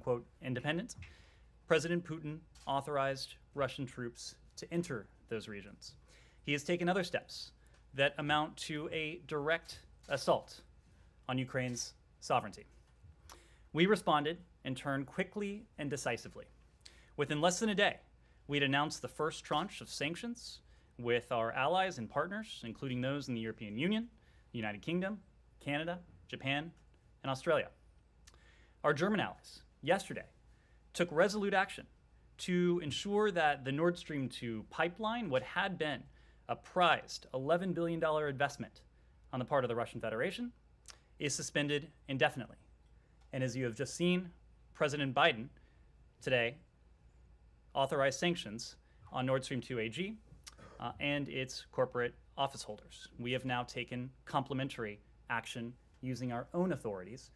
unquote independent, President Putin authorized Russian troops to enter those regions. He has taken other steps that amount to a direct assault on Ukraine's sovereignty. We responded and turned quickly and decisively. Within less than a day, we'd announced the first tranche of sanctions with our allies and partners, including those in the European Union, the United Kingdom, Canada, Japan, and Australia. Our German allies, yesterday, took resolute action to ensure that the Nord Stream 2 pipeline, what had been a prized $11 billion investment on the part of the Russian Federation, is suspended indefinitely. And as you have just seen, President Biden today authorized sanctions on Nord Stream 2 AG and its corporate office holders. We have now taken complementary action using our own authorities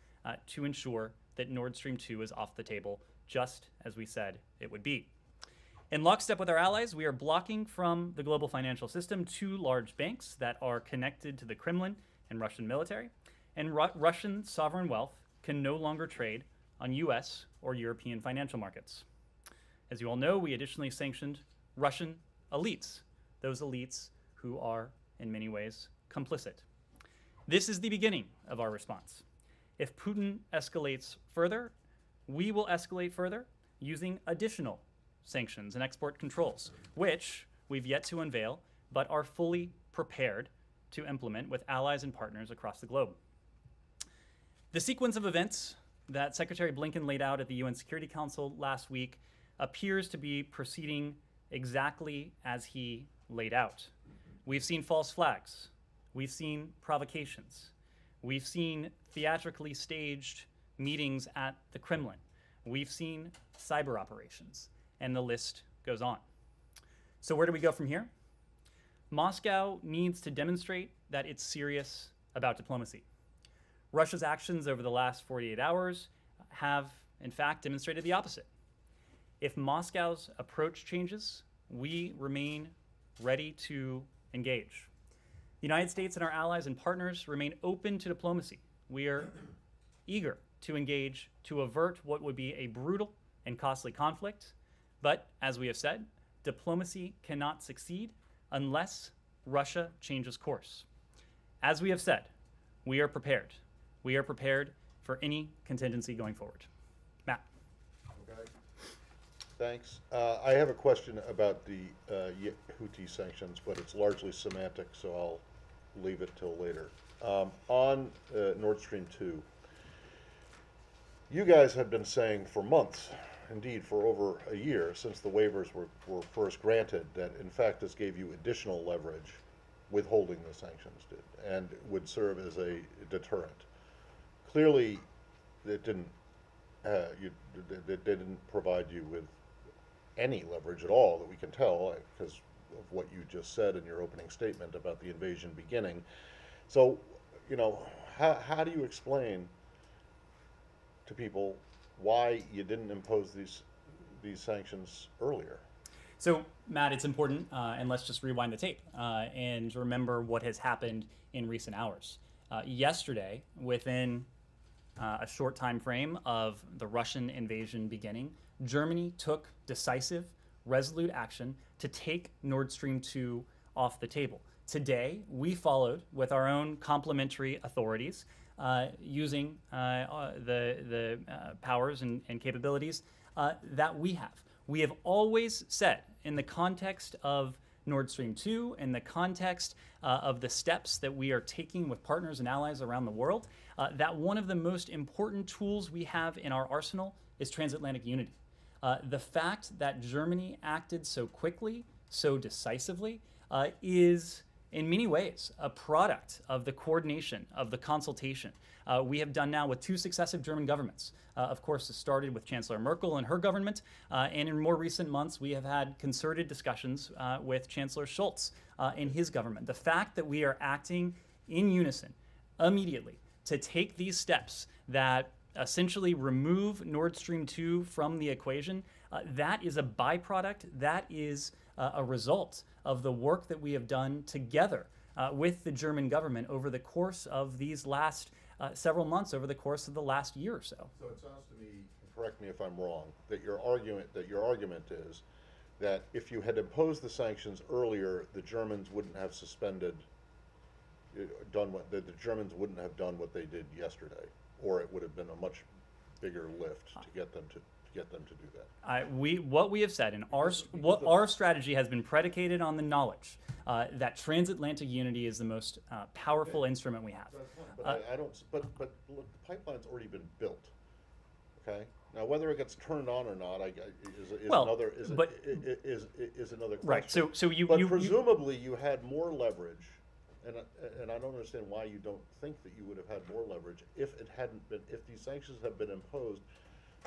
to ensure that Nord Stream 2 is off the table, just as we said it would be. In lockstep with our allies, we are blocking from the global financial system 2 large banks that are connected to the Kremlin and Russian military, and Russian sovereign wealth can no longer trade on US or European financial markets. As you all know, we additionally sanctioned Russian elites, those elites who are in many ways complicit. This is the beginning of our response. If Putin escalates further, we will escalate further using additional sanctions and export controls, which we've yet to unveil, but are fully prepared to implement with allies and partners across the globe. The sequence of events that Secretary Blinken laid out at the UN Security Council last week appears to be proceeding exactly as he laid out. We've seen false flags. We've seen provocations. We've seen theatrically staged meetings at the Kremlin. We've seen cyber operations, and the list goes on. So where do we go from here? Moscow needs to demonstrate that it's serious about diplomacy. Russia's actions over the last 48 hours have, in fact, demonstrated the opposite. If Moscow's approach changes, we remain ready to engage. The United States and our allies and partners remain open to diplomacy. We are eager to engage to avert what would be a brutal and costly conflict. But as we have said, diplomacy cannot succeed unless Russia changes course. As we have said, we are prepared. We are prepared for any contingency going forward. Matt. Okay. Thanks. I have a question about the Houthi sanctions, but it's largely semantic, so I'll leave it till later. On Nord Stream 2, you guys have been saying for months, indeed for over a year since the waivers were first granted, that in fact this gave you additional leverage, withholding the sanctions did, and would serve as a deterrent. Clearly, it didn't. It didn't provide you with any leverage at all that we can tell, because of what you just said in your opening statement about the invasion beginning. So, you know, how do you explain to people why you didn't impose these sanctions earlier? So, Matt, it's important, and let's just rewind the tape and remember what has happened in recent hours. Yesterday, within a short time frame of the Russian invasion beginning, Germany took decisive, resolute action to take Nord Stream 2 off the table. Today, we followed with our own complementary authorities using the powers and capabilities that we have. We have always said, in the context of Nord Stream 2, in the context of the steps that we are taking with partners and allies around the world, that one of the most important tools we have in our arsenal is transatlantic unity. The fact that Germany acted so quickly, so decisively, is in many ways a product of the coordination, of the consultation we have done now with 2 successive German governments. Of course, it started with Chancellor Merkel and her government, and in more recent months, we have had concerted discussions with Chancellor Scholz and his government. The fact that we are acting in unison immediately to take these steps that essentially remove Nord Stream 2 from the equation, that is a byproduct, that is a result of the work that we have done together with the German government over the course of these last several months, over the course of the last year or so. So it sounds to me correct me if I'm wrong, that your argument is that if you had imposed the sanctions earlier, the Germans wouldn't have the Germans wouldn't have done what they did yesterday, or it would have been a much bigger lift to get them to do that. What we have said, and our strategy has been predicated on the knowledge that transatlantic unity is the most powerful instrument we have. But look, the pipeline's already been built. Okay. Now, whether it gets turned on or not, another question. Right. So presumably you had more leverage, and I don't understand why you don't think that you would have had more leverage if these sanctions had been imposed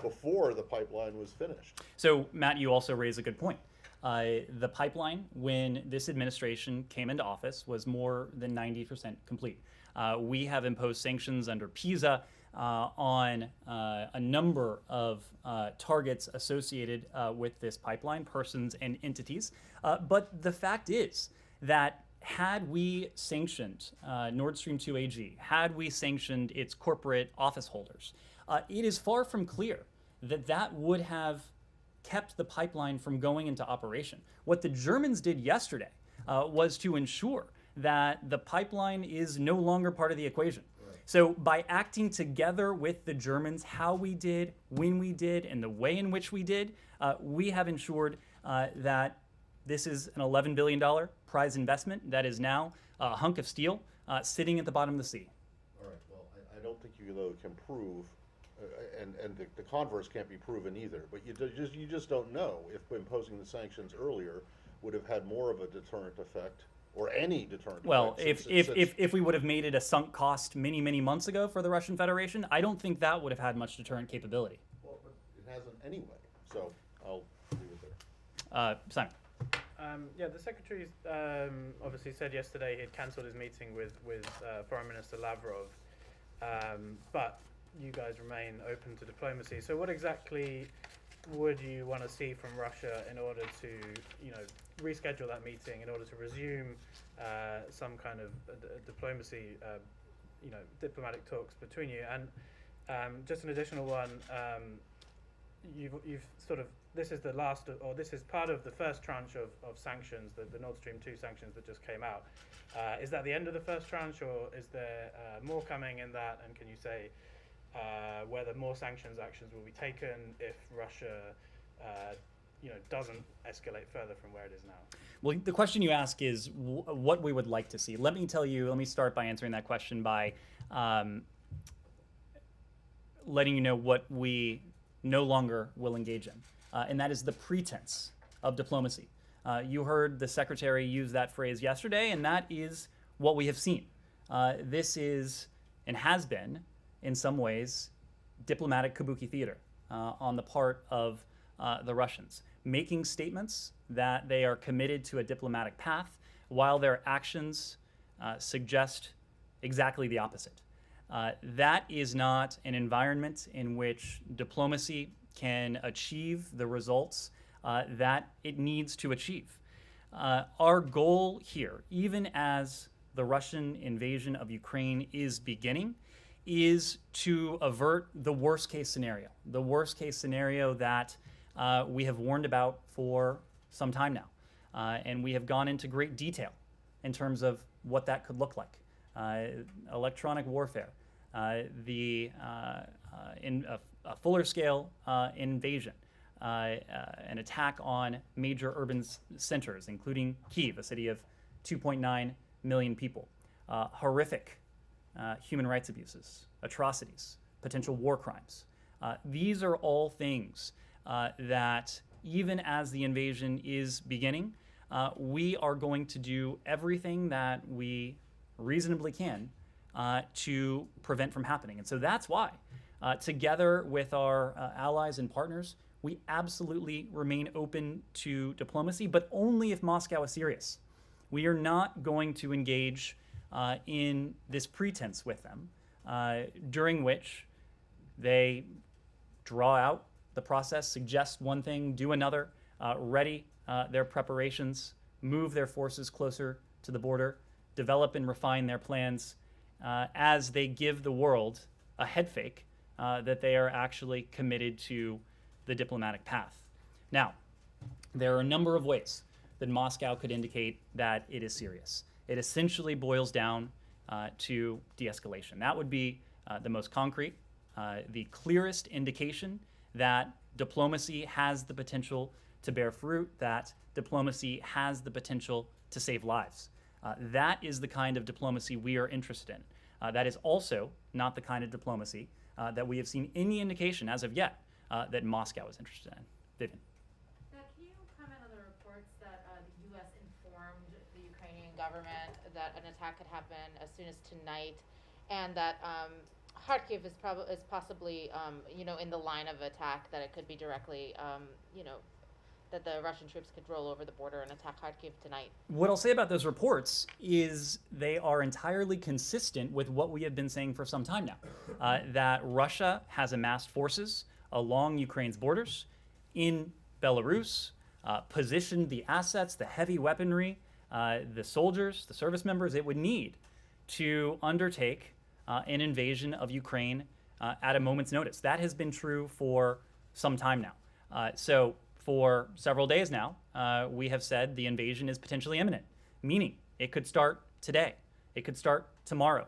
before the pipeline was finished. So, Matt, you also raise a good point. The pipeline, when this administration came into office, was more than 90% complete. We have imposed sanctions under PISA on a number of targets associated with this pipeline, persons and entities. But the fact is that had we sanctioned Nord Stream 2 AG, had we sanctioned its corporate office holders, it is far from clear that that would have kept the pipeline from going into operation. What the Germans did yesterday was to ensure that the pipeline is no longer part of the equation. Right. So by acting together with the Germans, how we did, when we did, and the way in which we did, we have ensured that this is an $11 billion prize investment that is now a hunk of steel sitting at the bottom of the sea. All right, well, I don't think you can prove, and the converse can't be proven either, but you just don't know if imposing the sanctions earlier would have had more of a deterrent effect, or any deterrent effect. If we would have made it a sunk cost many months ago for the Russian Federation, I don't think that would have had much deterrent capability. Well, but it hasn't anyway, so I'll leave it there. Simon. Yeah, the Secretary obviously said yesterday he had cancelled his meeting with Foreign Minister Lavrov, but you guys remain open to diplomacy. So what exactly would you want to see from Russia in order to, reschedule that meeting, in order to resume some kind of diplomacy, diplomatic talks between you? And just an additional one, you've sort of, this is the last, or this is part of the first tranche of sanctions, the Nord Stream 2 sanctions that just came out. Is that the end of the first tranche, or is there more coming in that? And can you say whether more sanctions actions will be taken if Russia, doesn't escalate further from where it is now? Well, the question you ask is what we would like to see. Let me start by answering that question by letting you know what we no longer will engage in. And that is the pretense of diplomacy. You heard the Secretary use that phrase yesterday, and that is what we have seen. This is, and has been, in some ways, diplomatic kabuki theater on the part of the Russians, making statements that they are committed to a diplomatic path while their actions suggest exactly the opposite. That is not an environment in which diplomacy can achieve the results that it needs to achieve. Our goal here, even as the Russian invasion of Ukraine is beginning, is to avert the worst case scenario that we have warned about for some time now. And we have gone into great detail in terms of what that could look like. Electronic warfare, a fuller scale invasion, an attack on major urban centers, including Kyiv, a city of 2.9 million people, horrific human rights abuses, atrocities, potential war crimes. These are all things that, even as the invasion is beginning, we are going to do everything that we reasonably can to prevent from happening. And so that's why, together with our allies and partners, we absolutely remain open to diplomacy, but only if Moscow is serious. We are not going to engage in this pretense with them, during which they draw out the process, suggest one thing, do another, ready their preparations, move their forces closer to the border, develop and refine their plans as they give the world a head fake that they are actually committed to the diplomatic path. Now, there are a number of ways that Moscow could indicate that it is serious. It essentially boils down to de-escalation. That would be the most concrete, the clearest indication that diplomacy has the potential to bear fruit, that diplomacy has the potential to save lives. That is the kind of diplomacy we are interested in. That is also not the kind of diplomacy that we have seen any indication as of yet that Moscow is interested in. Vivian. Can you comment on the reports that the U.S. informed the Ukrainian government that an attack could happen as soon as tonight, and that Kharkiv is possibly in the line of attack, that it could be directly that the Russian troops could roll over the border and attack Kharkiv tonight? What I'll say about those reports is they are entirely consistent with what we have been saying for some time now, that Russia has amassed forces along Ukraine's borders, in Belarus, positioned the assets, the heavy weaponry, the soldiers, the service members it would need to undertake an invasion of Ukraine at a moment's notice. That has been true for some time now. So for several days now, we have said the invasion is potentially imminent, meaning it could start today, it could start tomorrow,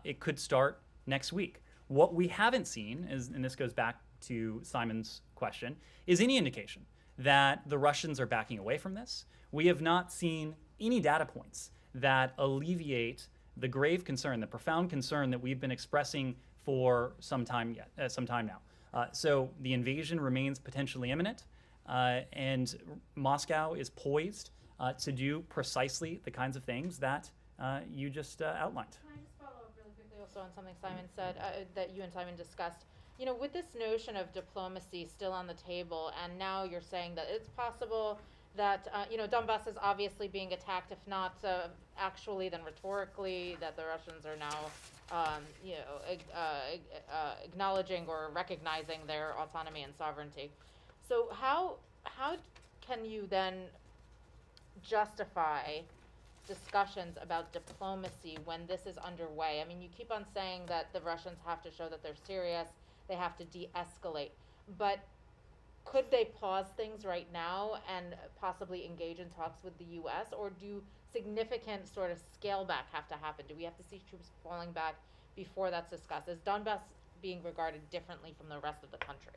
it could start next week. What we haven't seen is, and this goes back to Simon's question, is any indication that the Russians are backing away from this. We have not seen any data points that alleviate the grave concern, the profound concern that we've been expressing for some time now. So the invasion remains potentially imminent, and Moscow is poised to do precisely the kinds of things that you just outlined. Can I just follow up really quickly also on something Simon said, that you and Simon discussed? With this notion of diplomacy still on the table, and now you're saying that it's possible that, Donbass is obviously being attacked, if not actually, then rhetorically, that the Russians are now, acknowledging or recognizing their autonomy and sovereignty. So how can you then justify discussions about diplomacy when this is underway? I mean, you keep on saying that the Russians have to show that they're serious, they have to de-escalate, but could they pause things right now and possibly engage in talks with the U.S., or do significant sort of scale back have to happen? Do we have to see troops falling back before that's discussed? Is Donbass being regarded differently from the rest of the country?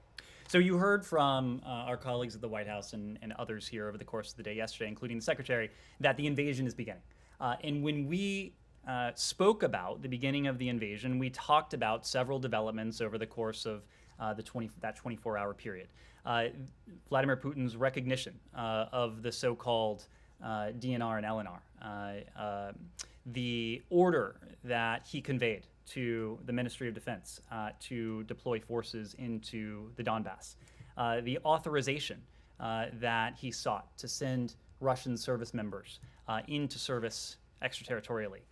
So you heard from our colleagues at the White House and others here over the course of the day yesterday, including the Secretary, that the invasion is beginning. And when we spoke about the beginning of the invasion, we talked about several developments over the course of that 24-hour period. Vladimir Putin's recognition of the so-called DNR and LNR, the order that he conveyed to the Ministry of Defense to deploy forces into the Donbass, the authorization that he sought to send Russian service members into service extraterritorially,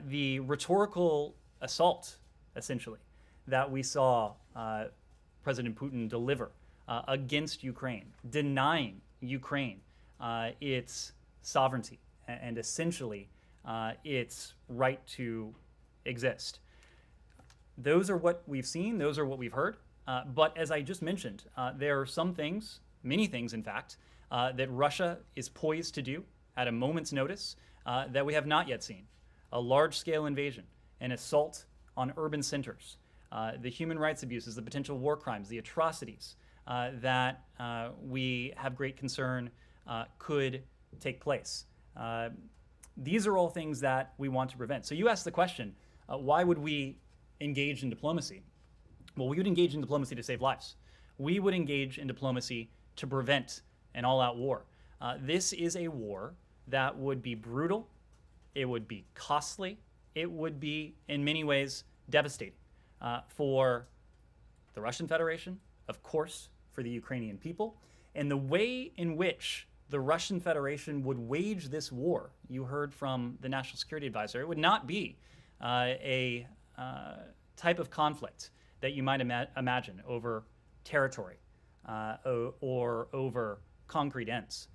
the rhetorical assault, essentially, that we saw President Putin deliver against Ukraine, denying Ukraine its sovereignty and essentially its right to exist. Those are what we've seen, those are what we've heard. But as I just mentioned, there are some things, many things in fact, that Russia is poised to do at a moment's notice that we have not yet seen. A large-scale invasion, an assault on urban centers, the human rights abuses, the potential war crimes, the atrocities that we have great concern could take place. These are all things that we want to prevent. So you asked the question, why would we engage in diplomacy? Well, we would engage in diplomacy to save lives. We would engage in diplomacy to prevent an all-out war. This is a war that would be brutal, it would be costly, it would be, in many ways, devastating for the Russian Federation, of course, for the Ukrainian people, and the way in which the Russian Federation would wage this war, you heard from the National Security Advisor, it would not be a type of conflict that you might imagine over territory or over concrete ends.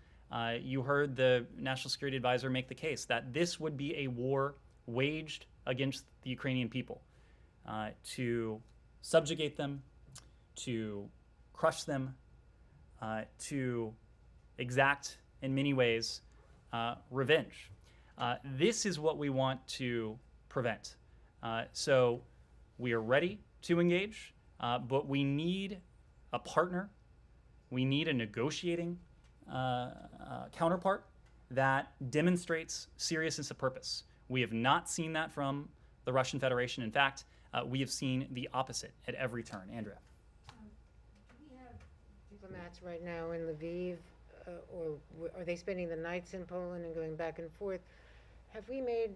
You heard the National Security Advisor make the case that this would be a war waged against the Ukrainian people to subjugate them, to crush them, to exact, in many ways, revenge. This is what we want to prevent. So we are ready to engage, but we need a partner. We need a negotiating counterpart that demonstrates seriousness of purpose. We have not seen that from the Russian Federation. In fact, we have seen the opposite at every turn. Andrea. We have diplomats right now in Lviv, or are they spending the nights in Poland and going back and forth? Have we made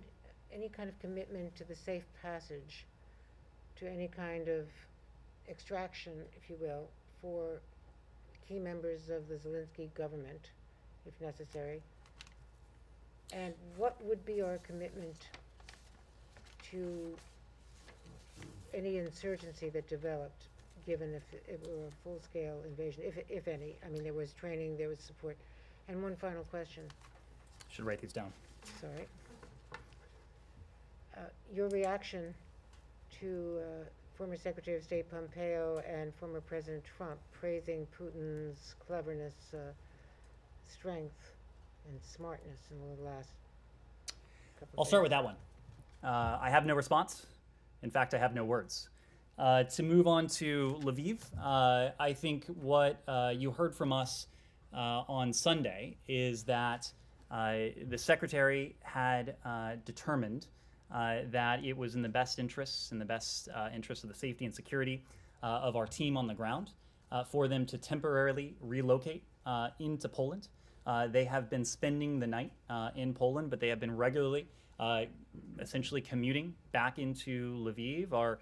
any kind of commitment to the safe passage, to any kind of extraction, if you will, for key members of the Zelensky government, if necessary? And what would be our commitment to any insurgency that developed, given if it were a full-scale invasion, if any? I mean, there was training, there was support. And one final question. Should write these down. Sorry. Your reaction to former Secretary of State Pompeo and former President Trump praising Putin's cleverness, strength, and smartness in the last couple of I'll start with that one. I have no response. In fact, I have no words. To move on to Lviv, I think what you heard from us on Sunday is that the Secretary had determined that it was in the best interests, of the safety and security of our team on the ground, for them to temporarily relocate into Poland. They have been spending the night in Poland, but they have been regularly essentially commuting back into Lviv. Our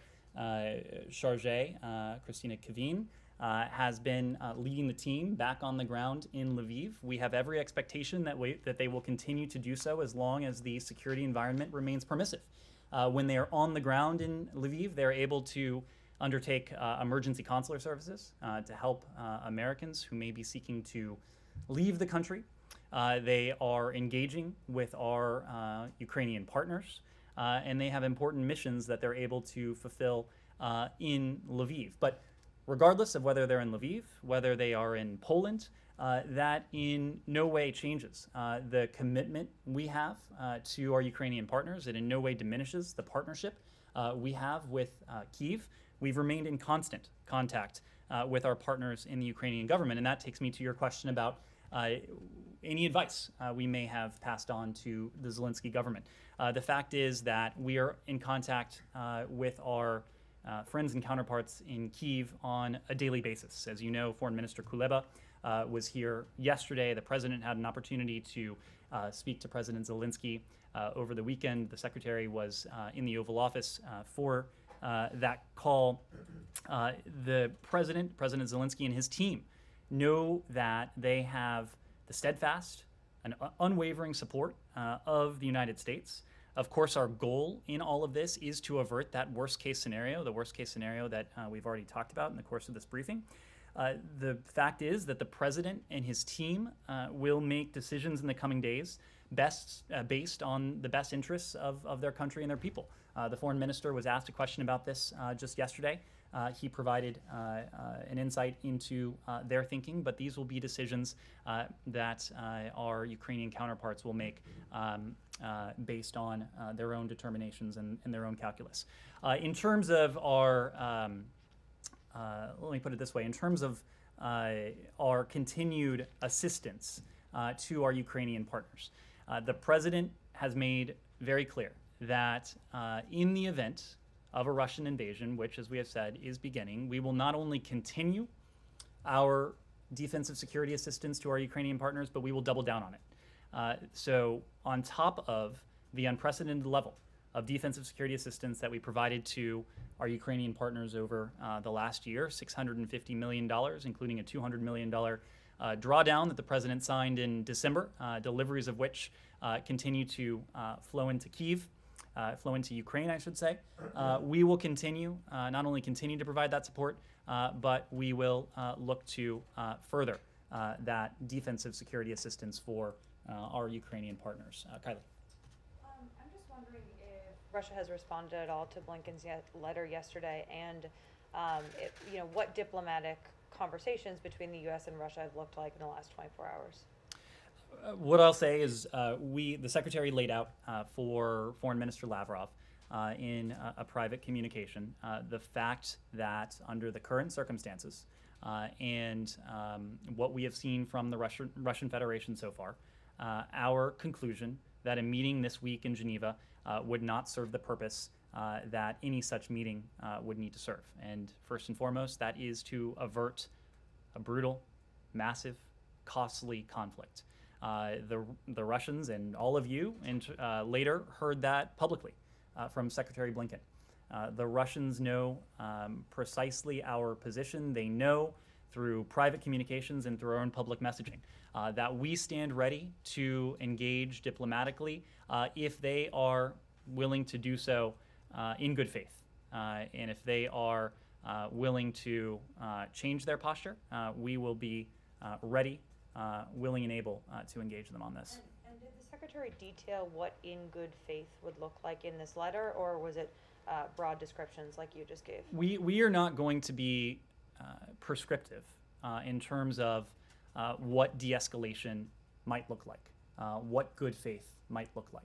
chargé, Christina Kavin, has been leading the team back on the ground in Lviv. We have every expectation that they will continue to do so as long as the security environment remains permissive. When they are on the ground in Lviv, they're able to undertake emergency consular services to help Americans who may be seeking to leave the country. They are engaging with our Ukrainian partners, and they have important missions that they're able to fulfill in Lviv. But regardless of whether they're in Lviv, whether they are in Poland, that in no way changes the commitment we have to our Ukrainian partners. It in no way diminishes the partnership we have with Kyiv. We've remained in constant contact with our partners in the Ukrainian government, and that takes me to your question about any advice we may have passed on to the Zelensky government. The fact is that we are in contact with our friends and counterparts in Kyiv on a daily basis. As you know, Foreign Minister Kuleba was here yesterday. The president had an opportunity to speak to President Zelensky over the weekend. The secretary was in the Oval Office for that call. The President Zelensky and his team know that they have the steadfast and unwavering support of the United States. Of course, our goal in all of this is to avert that worst-case scenario, the worst-case scenario that we've already talked about in the course of this briefing. The fact is that the president and his team will make decisions in the coming days based on the best interests of their country and their people. The foreign minister was asked a question about this just yesterday. He provided an insight into their thinking, but these will be decisions that our Ukrainian counterparts will make based on their own determinations and their own calculus. In terms of our, let me put it this way, in terms of our continued assistance to our Ukrainian partners, the president has made very clear that in the event of a Russian invasion, which, as we have said, is beginning, we will not only continue our defensive security assistance to our Ukrainian partners, but we will double down on it. So on top of the unprecedented level of defensive security assistance that we provided to our Ukrainian partners over the last year, $650 million, including a $200 million drawdown that the president signed in December, deliveries of which continue to flow into Kyiv. Flow into Ukraine, I should say. We will continue, not only continue to provide that support, but we will look to further that defensive security assistance for our Ukrainian partners. Kylie. I'm just wondering if Russia has responded at all to Blinken's letter yesterday, and what diplomatic conversations between the U.S. and Russia have looked like in the last 24 hours. What I'll say is the Secretary laid out for Foreign Minister Lavrov in a private communication the fact that under the current circumstances and what we have seen from the Russian Federation so far, our conclusion that a meeting this week in Geneva would not serve the purpose that any such meeting would need to serve. And first and foremost, that is to avert a brutal, massive, costly conflict. The Russians and all of you later heard that publicly from Secretary Blinken. The Russians know precisely our position. They know through private communications and through our own public messaging that we stand ready to engage diplomatically if they are willing to do so in good faith. And if they are willing to change their posture, we will be ready, willing and able to engage them on this. And did the Secretary detail what in good faith would look like in this letter, or was it broad descriptions like you just gave? We are not going to be prescriptive in terms of what de-escalation might look like, what good faith might look like.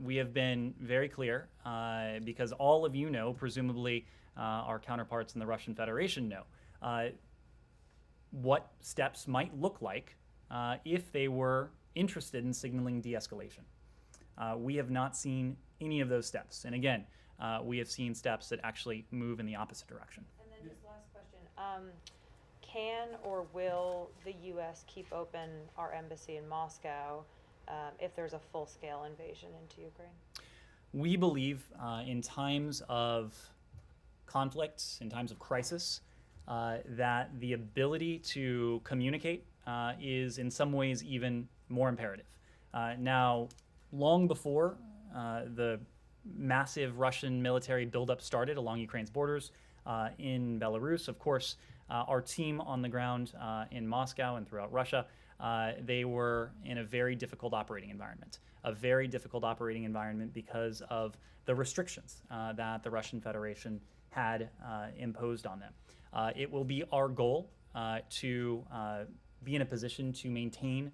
We have been very clear because all of you know, presumably our counterparts in the Russian Federation know, what steps might look like if they were interested in signaling de-escalation. We have not seen any of those steps. And again, we have seen steps that actually move in the opposite direction. And then just last question. Can or will the U.S. keep open our embassy in Moscow if there's a full-scale invasion into Ukraine? We believe in times of conflict, in times of crisis, that the ability to communicate is in some ways even more imperative. Now, long before the massive Russian military buildup started along Ukraine's borders in Belarus, of course, our team on the ground in Moscow and throughout Russia, they were in a very difficult operating environment. A very difficult operating environment because of the restrictions that the Russian Federation had imposed on them. It will be our goal to be in a position to maintain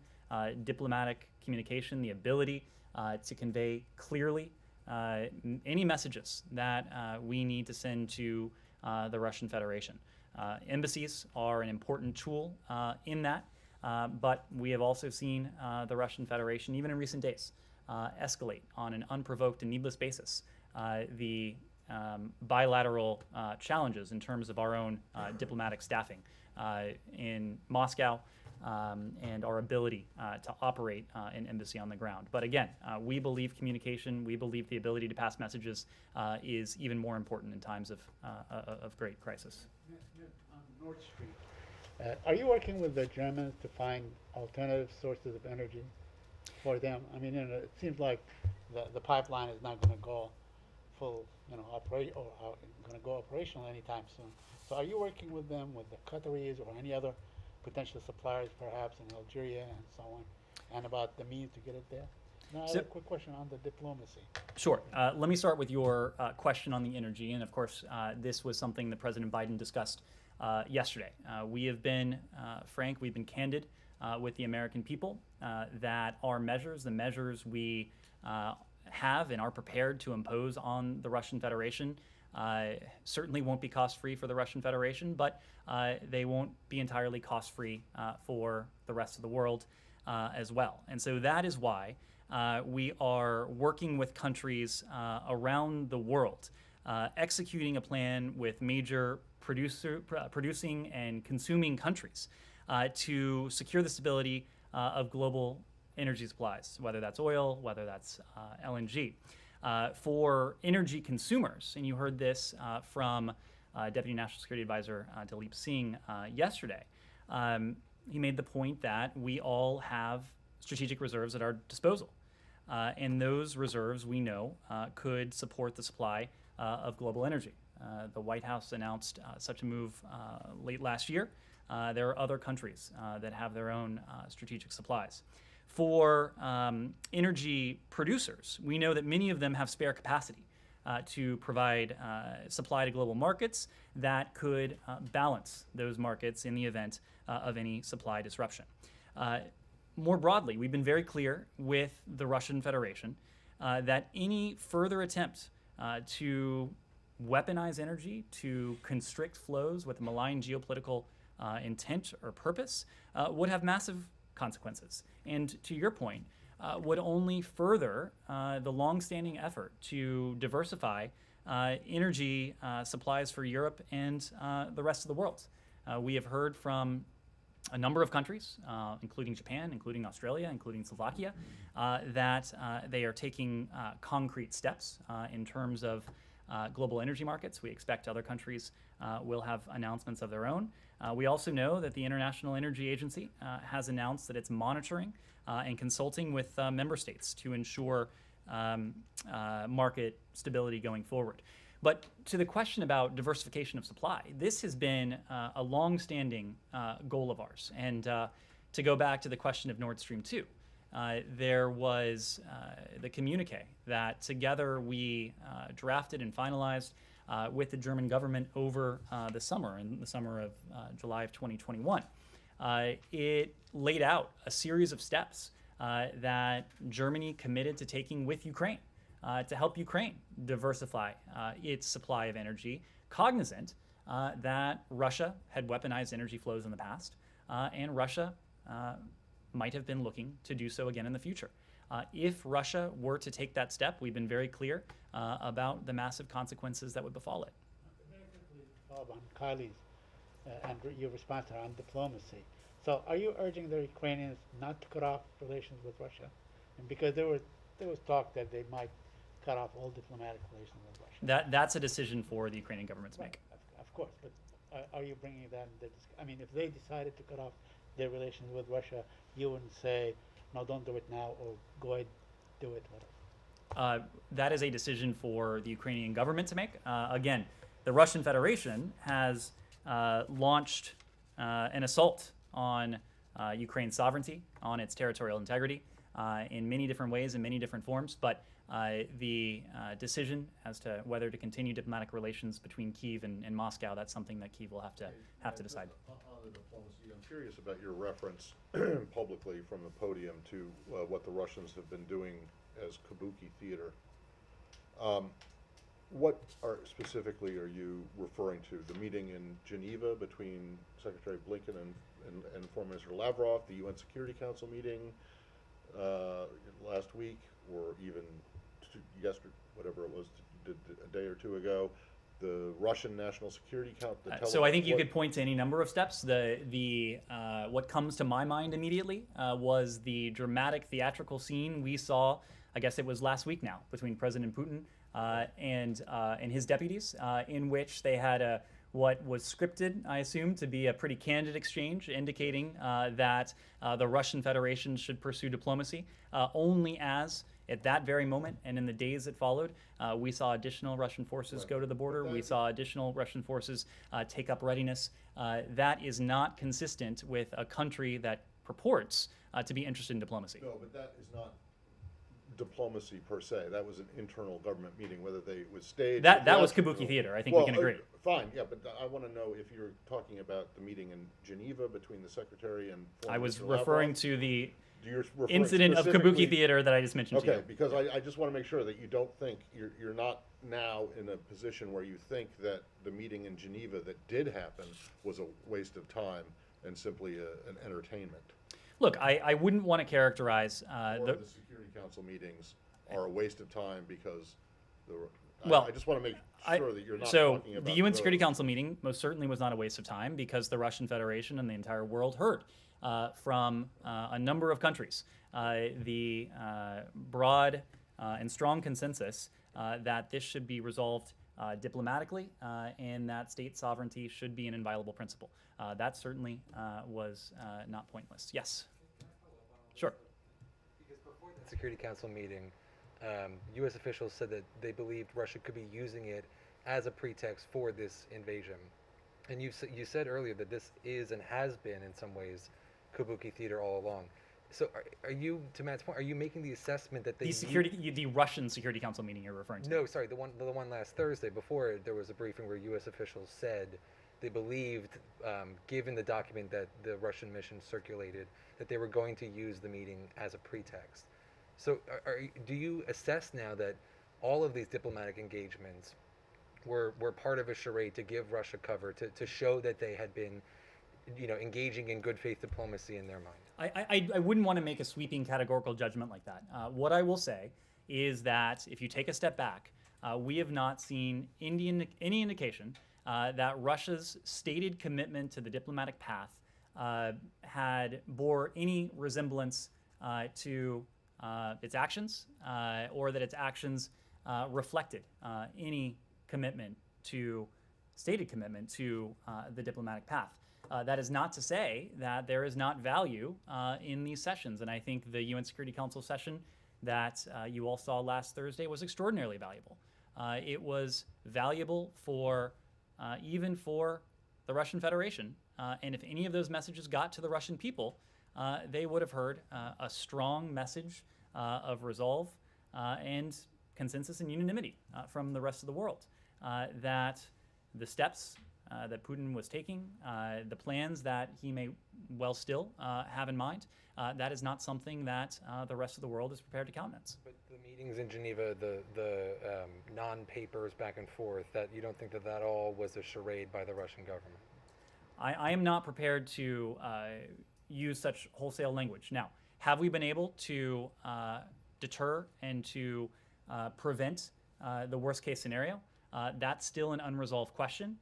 diplomatic communication, the ability to convey clearly any messages that we need to send to the Russian Federation. Embassies are an important tool in that, but we have also seen the Russian Federation, even in recent days, escalate on an unprovoked and needless basis the bilateral challenges in terms of our own diplomatic staffing in Moscow and our ability to operate an embassy on the ground. But again, we believe communication, we believe the ability to pass messages is even more important in times of great crisis. On Nord Stream, are you working with the Germans to find alternative sources of energy for them? I mean, it seems like the pipeline is not going to go full, operate or going to go operational anytime soon. So, are you working with them, with the Qataris or any other potential suppliers, perhaps in Algeria and so on, and about the means to get it there? Now, I have a quick question on the diplomacy. Sure. Let me start with your question on the energy, and of course, this was something that President Biden discussed yesterday. We have been frank, we've been candid with the American people that our measures, the measures we have and are prepared to impose on the Russian Federation, certainly won't be cost-free for the Russian Federation, but they won't be entirely cost-free for the rest of the world as well. And so that is why we are working with countries around the world, executing a plan with major producing and consuming countries to secure the stability of global energy supplies, whether that's oil, whether that's LNG. For energy consumers, and you heard this from Deputy National Security Advisor Dileep Singh yesterday, he made the point that we all have strategic reserves at our disposal. And those reserves, we know, could support the supply of global energy. The White House announced such a move late last year. There are other countries that have their own strategic supplies. For energy producers, we know that many of them have spare capacity to provide supply to global markets that could balance those markets in the event of any supply disruption. More broadly, we've been very clear with the Russian Federation that any further attempt to weaponize energy, to constrict flows with a malign geopolitical intent or purpose would have massive consequences. And to your point, would only further the longstanding effort to diversify energy supplies for Europe and the rest of the world. We have heard from a number of countries, including Japan, including Australia, including Slovakia, that they are taking concrete steps in terms of global energy markets. We expect other countries will have announcements of their own. We also know that the International Energy Agency has announced that it's monitoring and consulting with member states to ensure market stability going forward. But to the question about diversification of supply, this has been a long-standing goal of ours. And to go back to the question of Nord Stream 2, there was the communique that together we drafted and finalized with the German government over the summer, in the summer of July of 2021. It laid out a series of steps that Germany committed to taking with Ukraine to help Ukraine diversify its supply of energy, cognizant that Russia had weaponized energy flows in the past, and Russia might have been looking to do so again in the future. If Russia were to take that step, we've been very clear about the massive consequences that would befall it. Very quickly, Bob, on Kylie's and your response to her on diplomacy. So are you urging the Ukrainians not to cut off relations with Russia? And because there was talk that they might cut off all diplomatic relations with Russia. That's a decision for the Ukrainian government to make. Of course, but are you bringing that in I mean, if they decided to cut off their relations with Russia, you wouldn't say, no, don't do it now, or go ahead, do it, whatever. That is a decision for the Ukrainian government to make. Again, the Russian Federation has launched an assault on Ukraine's sovereignty, on its territorial integrity, in many different ways, in many different forms. But the decision as to whether to continue diplomatic relations between Kyiv and Moscow, that's something that Kyiv will have to decide. On the diplomacy, I'm curious about your reference publicly from the podium to what the Russians have been doing as kabuki theater. What specifically are you referring to? The meeting in Geneva between Secretary Blinken and Foreign Minister Lavrov, the UN Security Council meeting last week, or even yesterday, whatever it was, a day or two ago, the Russian National Security Council. So I think you could point to any number of steps. What comes to my mind immediately was the dramatic theatrical scene we saw, I guess it was last week now, between President Putin and his deputies, in which they had what was scripted, I assume, to be a pretty candid exchange, indicating that the Russian Federation should pursue diplomacy, only as at that very moment and in the days that followed, we saw additional Russian forces go to the border. We saw additional Russian forces take up readiness. That is not consistent with a country that purports to be interested in diplomacy. No, but that is not diplomacy per se. That was an internal government meeting, whether they was staged. That was kabuki theater. I think we can agree. Fine, yeah, but I want to know if you're talking about the meeting in Geneva between the Secretary and I was referring to the You're referring incident of kabuki theater that I just mentioned to you. Okay, because I just want to make sure that you don't think, you're not now in a position where you think that the meeting in Geneva that did happen was a waste of time and simply an entertainment. Look, I wouldn't want to characterize Or the Security Council meetings are a waste of time because Well, I just want to make sure that you're not so talking about the UN those. Security Council meeting most certainly was not a waste of time because the Russian Federation and the entire world heard from a number of countries the broad and strong consensus that this should be resolved diplomatically and that state sovereignty should be an inviolable principle. That certainly was not pointless. Yes. Sure. Because before the Security Council meeting, U.S. officials said that they believed Russia could be using it as a pretext for this invasion. And you said earlier that this is and has been, in some ways, kabuki theater all along. So are you, to Matt's point, are you making the assessment that they The Russian Security Council meeting you're referring to? No, sorry, the one last Thursday before there was a briefing where U.S. officials said they believed, given the document that the Russian mission circulated, that they were going to use the meeting as a pretext. So do you assess now that all of these diplomatic engagements were part of a charade to give Russia cover, to show that they had been, engaging in good faith diplomacy in their mind? I wouldn't want to make a sweeping categorical judgment like that. What I will say is that if you take a step back, we have not seen any indication that Russia's stated commitment to the diplomatic path bore any resemblance to its actions, or that its actions reflected any stated commitment to the diplomatic path. That is not to say that there is not value in these sessions, and I think the UN Security Council session that you all saw last Thursday was extraordinarily valuable. It was valuable even for the Russian Federation, and if any of those messages got to the Russian people, they would have heard a strong message of resolve and consensus and unanimity from the rest of the world, that the steps that Putin was taking, the plans that he may well still have in mind, that is not something that the rest of the world is prepared to countenance. But the meetings in Geneva, the non-papers back and forth, that you don't think that all was a charade by the Russian government? I am not prepared to use such wholesale language. Now, have we been able to deter and to prevent the worst case scenario? That's still an unresolved question.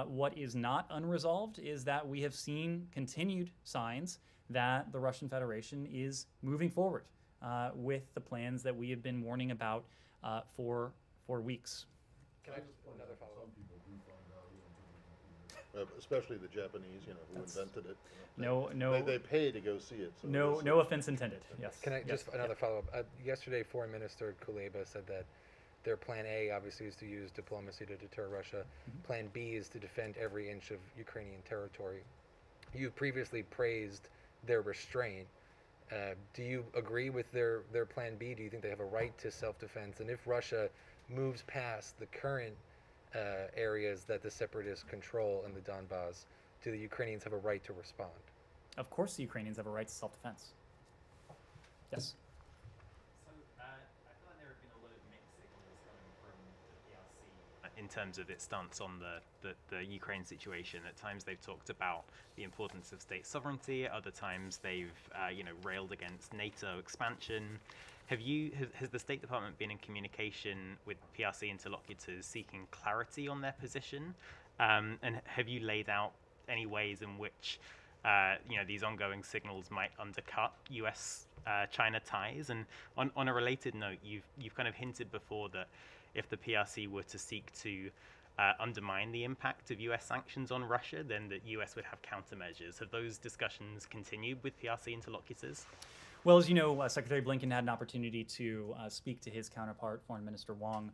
What is not unresolved is that we have seen continued signs that the Russian Federation is moving forward with the plans that we have been warning about for weeks. Can I just another follow-up? Especially the Japanese, who invented it. No. They pay to go see it. So No offense intended. Yes. Can I just another follow-up? Yesterday, Foreign Minister Kuleba said that their plan A obviously is to use diplomacy to deter Russia. Mm-hmm. Plan B is to defend every inch of Ukrainian territory. You've previously praised their restraint. Do you agree with their plan B? Do you think they have a right to self-defense? And if Russia moves past the current areas that the separatists control in the Donbass, do the Ukrainians have a right to respond? Of course the Ukrainians have a right to self-defense. Yes. In terms of its stance on the Ukraine situation. At times they've talked about the importance of state sovereignty. At other times they've railed against NATO expansion. Has the State Department been in communication with PRC interlocutors seeking clarity on their position? And have you laid out any ways in which these ongoing signals might undercut US-China ties? And on a related note, you've kind of hinted before that if the PRC were to seek to undermine the impact of US sanctions on Russia, then the US would have countermeasures. Have those discussions continued with PRC interlocutors? Well, as you know, Secretary Blinken had an opportunity to speak to his counterpart, Foreign Minister Wang,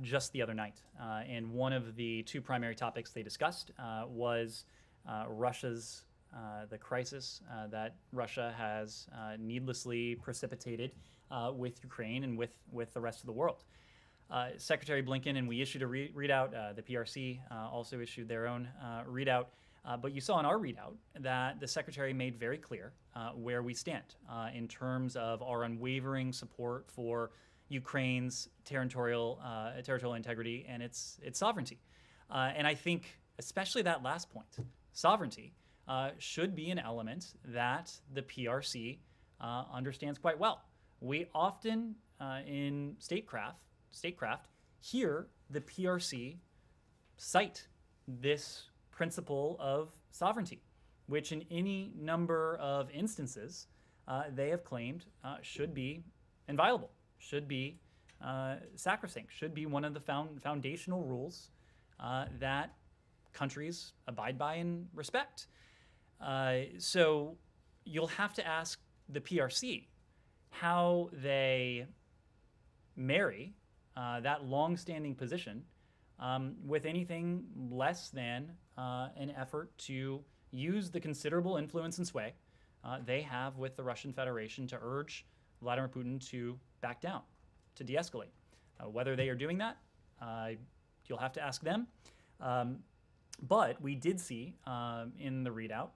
just the other night. And one of the two primary topics they discussed was Russia's, the crisis that Russia has needlessly precipitated with Ukraine and with the rest of the world. Secretary Blinken, and we issued a readout, the PRC also issued their own readout, but you saw in our readout that the Secretary made very clear where we stand in terms of our unwavering support for Ukraine's territorial integrity and its sovereignty. And I think especially that last point, sovereignty, should be an element that the PRC understands quite well. We often in statecraft, here the PRC cite this principle of sovereignty, which in any number of instances they have claimed should be inviolable, should be sacrosanct, should be one of the foundational rules that countries abide by and respect. So you'll have to ask the PRC how they marry that long-standing position with anything less than an effort to use the considerable influence and sway they have with the Russian Federation to urge Vladimir Putin to back down, to de-escalate. Whether they are doing that, you'll have to ask them. But we did see in the readout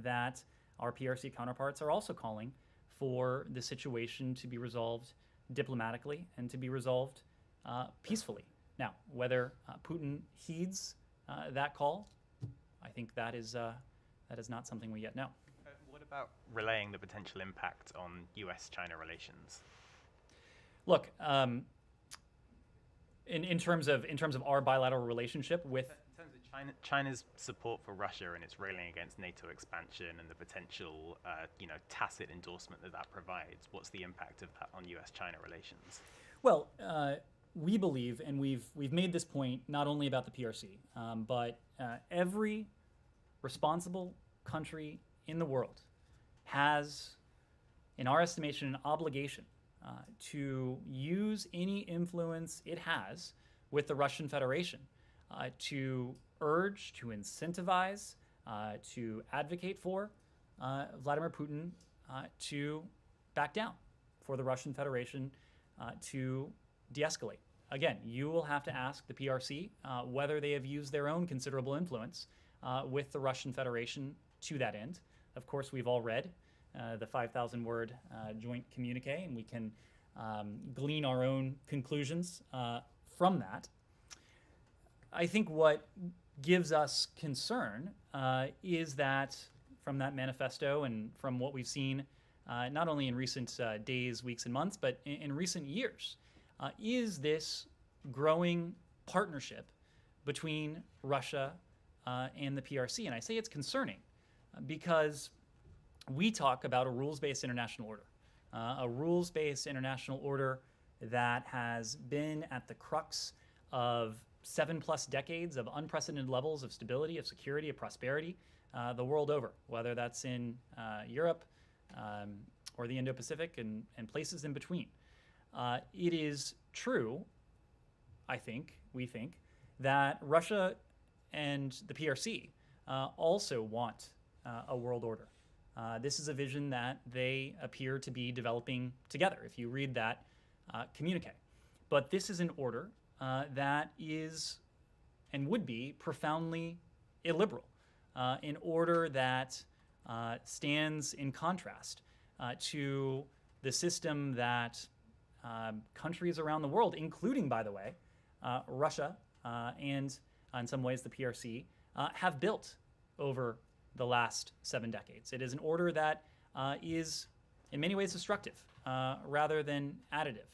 that our PRC counterparts are also calling for the situation to be resolved diplomatically and to be resolved peacefully. Now, whether Putin heeds that call, I think that is not something we yet know. What about relaying the potential impact on U.S.-China relations? Look, in terms of our bilateral relationship with In terms of China's support for Russia and its railing against NATO expansion and the potential, tacit endorsement that provides, what's the impact of that on U.S.-China relations? Well, we believe, and we've made this point not only about the PRC, but every responsible country in the world has, in our estimation, an obligation to use any influence it has with the Russian Federation to urge, to incentivize, to advocate for Vladimir Putin to back down, for the Russian Federation to de-escalate. Again, you will have to ask the PRC whether they have used their own considerable influence with the Russian Federation to that end. Of course, we've all read the 5,000-word joint communique, and we can glean our own conclusions from that. I think what gives us concern is that from that manifesto and from what we've seen not only in recent days, weeks, and months, but in recent years, is this growing partnership between Russia and the PRC. And I say it's concerning because we talk about a rules-based international order, a rules-based international order that has been at the crux of 7+ decades of unprecedented levels of stability, of security, of prosperity the world over, whether that's in Europe or the Indo-Pacific and places in between. It is true, we think, that Russia and the PRC also want a world order. This is a vision that they appear to be developing together, if you read that communique. But this is an order that is and would be profoundly illiberal, an order that stands in contrast to the system that countries around the world, including, by the way, Russia and in some ways the PRC, have built over the last 7 decades. It is an order that is in many ways destructive rather than additive.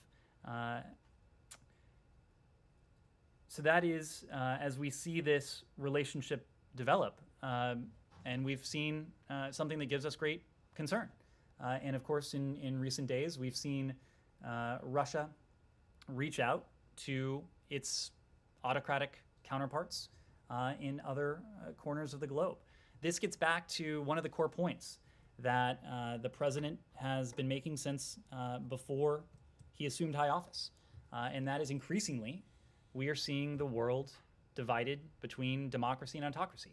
So that is, as we see this relationship develop, and we've seen something that gives us great concern. And of course, in recent days, we've seen Russia reach out to its autocratic counterparts in other corners of the globe. This gets back to one of the core points that the president has been making since before he assumed high office, and that is increasingly we are seeing the world divided between democracy and autocracy.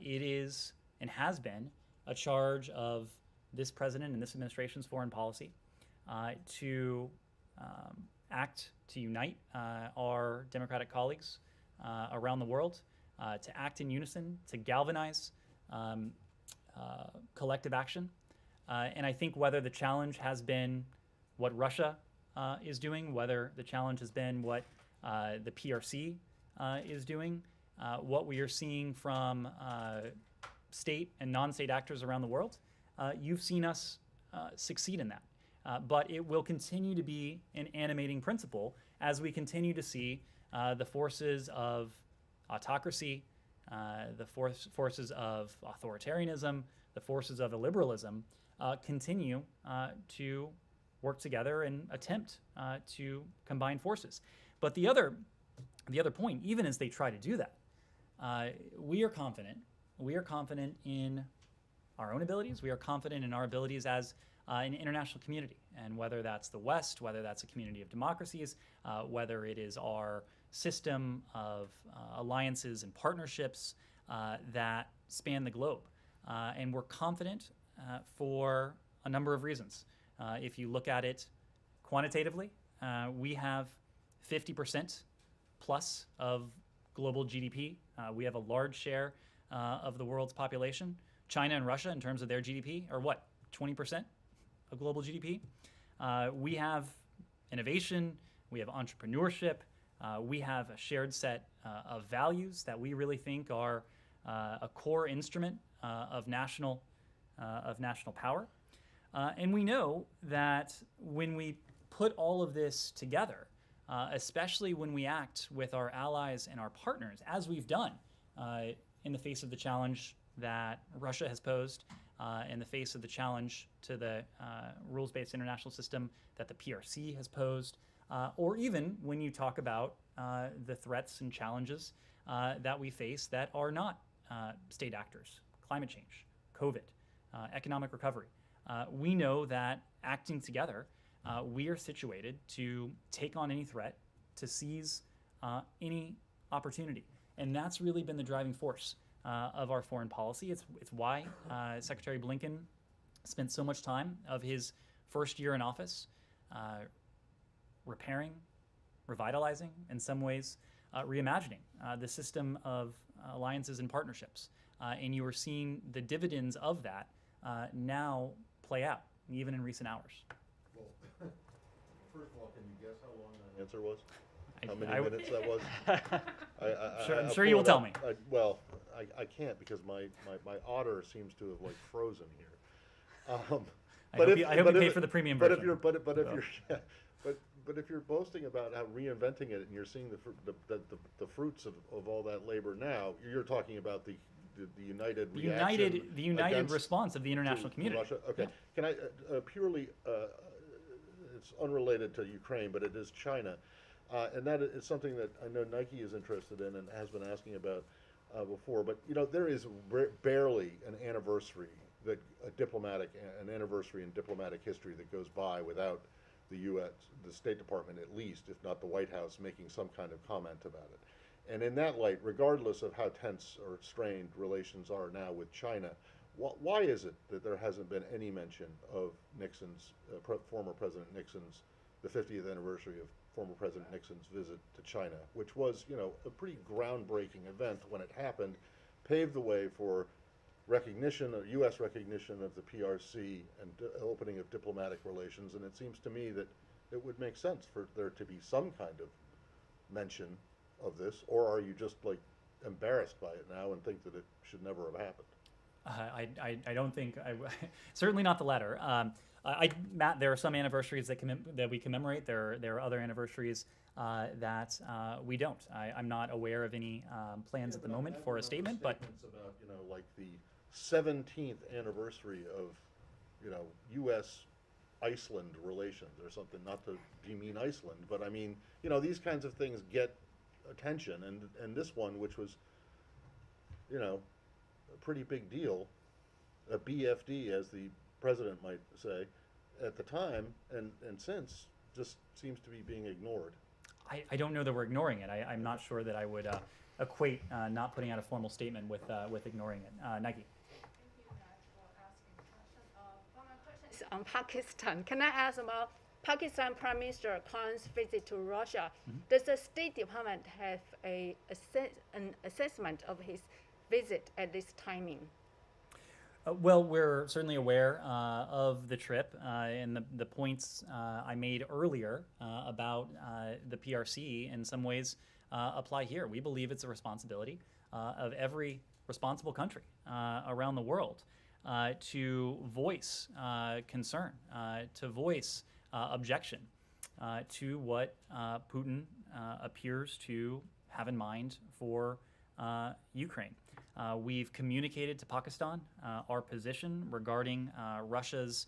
It is and has been a charge of this president and this administration's foreign policy to act to unite our democratic colleagues around the world, to act in unison, to galvanize collective action. And I think whether the challenge has been what Russia is doing, whether the challenge has been what the PRC is doing, what we are seeing from state and non-state actors around the world, you've seen us succeed in that. But it will continue to be an animating principle as we continue to see the forces of autocracy, the forces of authoritarianism, the forces of illiberalism continue to work together and attempt to combine forces. But the other point, even as they try to do that, we are confident. We are confident in our own abilities. We are confident in our abilities as an international community. And whether that's the West, whether that's a community of democracies, whether it is our system of alliances and partnerships that span the globe. And we're confident for a number of reasons. If you look at it quantitatively, we have 50% plus of global GDP. We have a large share of the world's population. China and Russia, in terms of their GDP, are what, 20% of global GDP? We have innovation, we have entrepreneurship, we have a shared set of values that we really think are a core instrument of national power. And we know that when we put all of this together, especially when we act with our allies and our partners, as we've done in the face of the challenge that Russia has posed, in the face of the challenge to the rules-based international system that the PRC has posed, or even when you talk about the threats and challenges that we face that are not state actors, climate change, COVID, economic recovery. We know that acting together, we are situated to take on any threat, to seize any opportunity. And that's really been the driving force of our foreign policy. It's why Secretary Blinken spent so much time of his first year in office repairing, revitalizing, in some ways reimagining the system of alliances and partnerships. And you are seeing the dividends of that now play out, even in recent hours. Well, first of all, can you guess how long that answer was? How many I- minutes that was? I'm sure you will tell me. Well, I can't because my otter seems to have like frozen here. I hope you pay for the premium version. But if you're boasting about how reinventing it and you're seeing the fruits of all that labor now, you're talking about the united reaction the united against- response of the international to community. Russia? Okay. Yeah. Can I purely? It's unrelated to Ukraine, but it is China, and that is something that I know Nike is interested in and has been asking about before. But there is barely an anniversary an anniversary in diplomatic history that goes by without the U.S., the State Department at least, if not the White House, making some kind of comment about it. And in that light, regardless of how tense or strained relations are now with China, why is it that there hasn't been any mention of Nixon's, former President Nixon's, the 50th anniversary of former President Nixon's visit to China, which was, a pretty groundbreaking event when it happened, paved the way for recognition, U.S. recognition of the PRC and opening of diplomatic relations, and it seems to me that it would make sense for there to be some kind of mention of this, or are you just like embarrassed by it now and think that it should never have happened? I don't think, certainly not the latter. Matt, there are some anniversaries that we commemorate. There are other anniversaries that we don't. I'm not aware of any plans at the moment for a statement, but about like the 17th anniversary of U.S. Iceland relations or something. Not to demean Iceland, but I mean these kinds of things get attention, and this one, which was a pretty big deal, a BFD as the president might say, at the time and since, just seems to be being ignored. I don't know that we're ignoring it. I'm not sure that I would equate not putting out a formal statement with ignoring it. Nike. On Pakistan. Can I ask about Pakistan Prime Minister Khan's visit to Russia? Does the State Department have an assessment of his visit at this timing? Well, we're certainly aware of the trip and the points I made earlier about the PRC in some ways apply here. We believe it's a responsibility of every responsible country around the world to voice concern, to voice objection to what Putin appears to have in mind for Ukraine. We've communicated to Pakistan our position regarding Russia's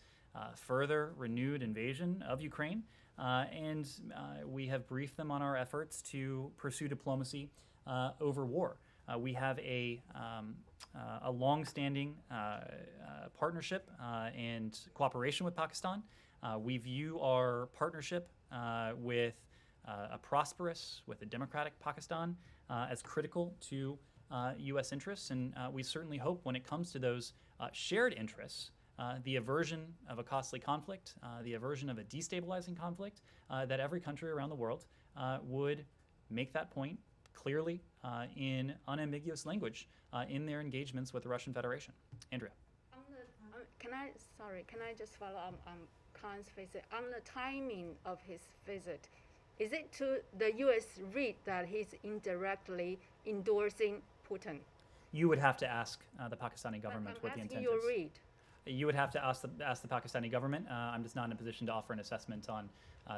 further renewed invasion of Ukraine, and we have briefed them on our efforts to pursue diplomacy over war. We have a long-standing partnership and cooperation with Pakistan. We view our partnership with a prosperous, with a democratic Pakistan as critical to U.S. interests, and we certainly hope when it comes to those shared interests the aversion of a costly conflict, the aversion of a destabilizing conflict, that every country around the world would make that point clearly in unambiguous language in their engagements with the Russian Federation. Andrea. Can I just follow up on Khan's visit? On the timing of his visit, is it to the U.S. read that he's indirectly endorsing Putin? You would have to ask the Pakistani government what the intent your is. read. You would have to ask the Pakistani government. I'm just not in a position to offer an assessment on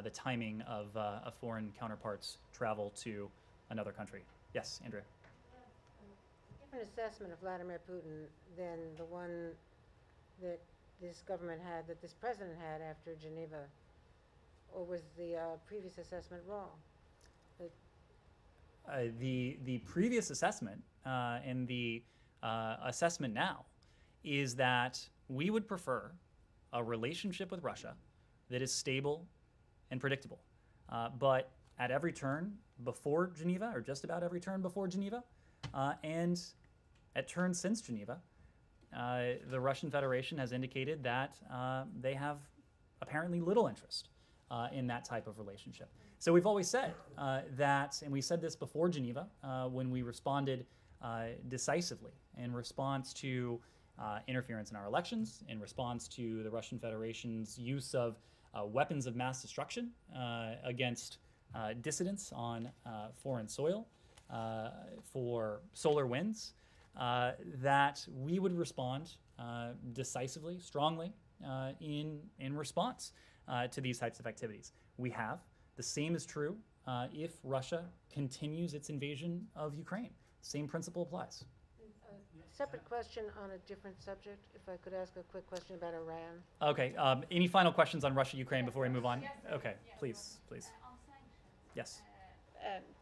the timing of a foreign counterpart's travel to another country. Yes, Andrea. A different assessment of Vladimir Putin than the one that this government had, that this president had after Geneva, or was the previous assessment wrong? The previous assessment and the assessment now is that we would prefer a relationship with Russia that is stable and predictable. But at every turn before Geneva, or just about every turn before Geneva, and at turns since Geneva, the Russian Federation has indicated that they have apparently little interest in that type of relationship. So we've always said that, and we said this before Geneva when we responded decisively in response to interference in our elections, in response to the Russian Federation's use of weapons of mass destruction against dissidents on foreign soil for solar winds, that we would respond decisively, strongly in response to these types of activities. We have. The same is true if Russia continues its invasion of Ukraine. Same principle applies. Separate question on a different subject, if I could ask a quick question about Iran. Okay, any final questions on Russia, Ukraine before we move on? Okay, please. Yes.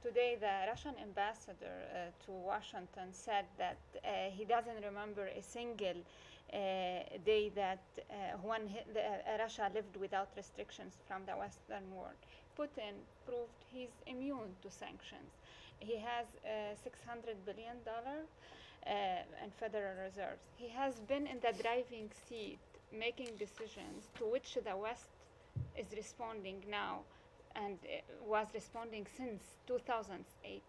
Today, the Russian ambassador to Washington said that he doesn't remember a single day that when Russia lived without restrictions from the Western world. Putin proved he's immune to sanctions. He has $600 billion in Federal Reserves. He has been in the driving seat, making decisions to which the West is responding now, and was responding since 2008.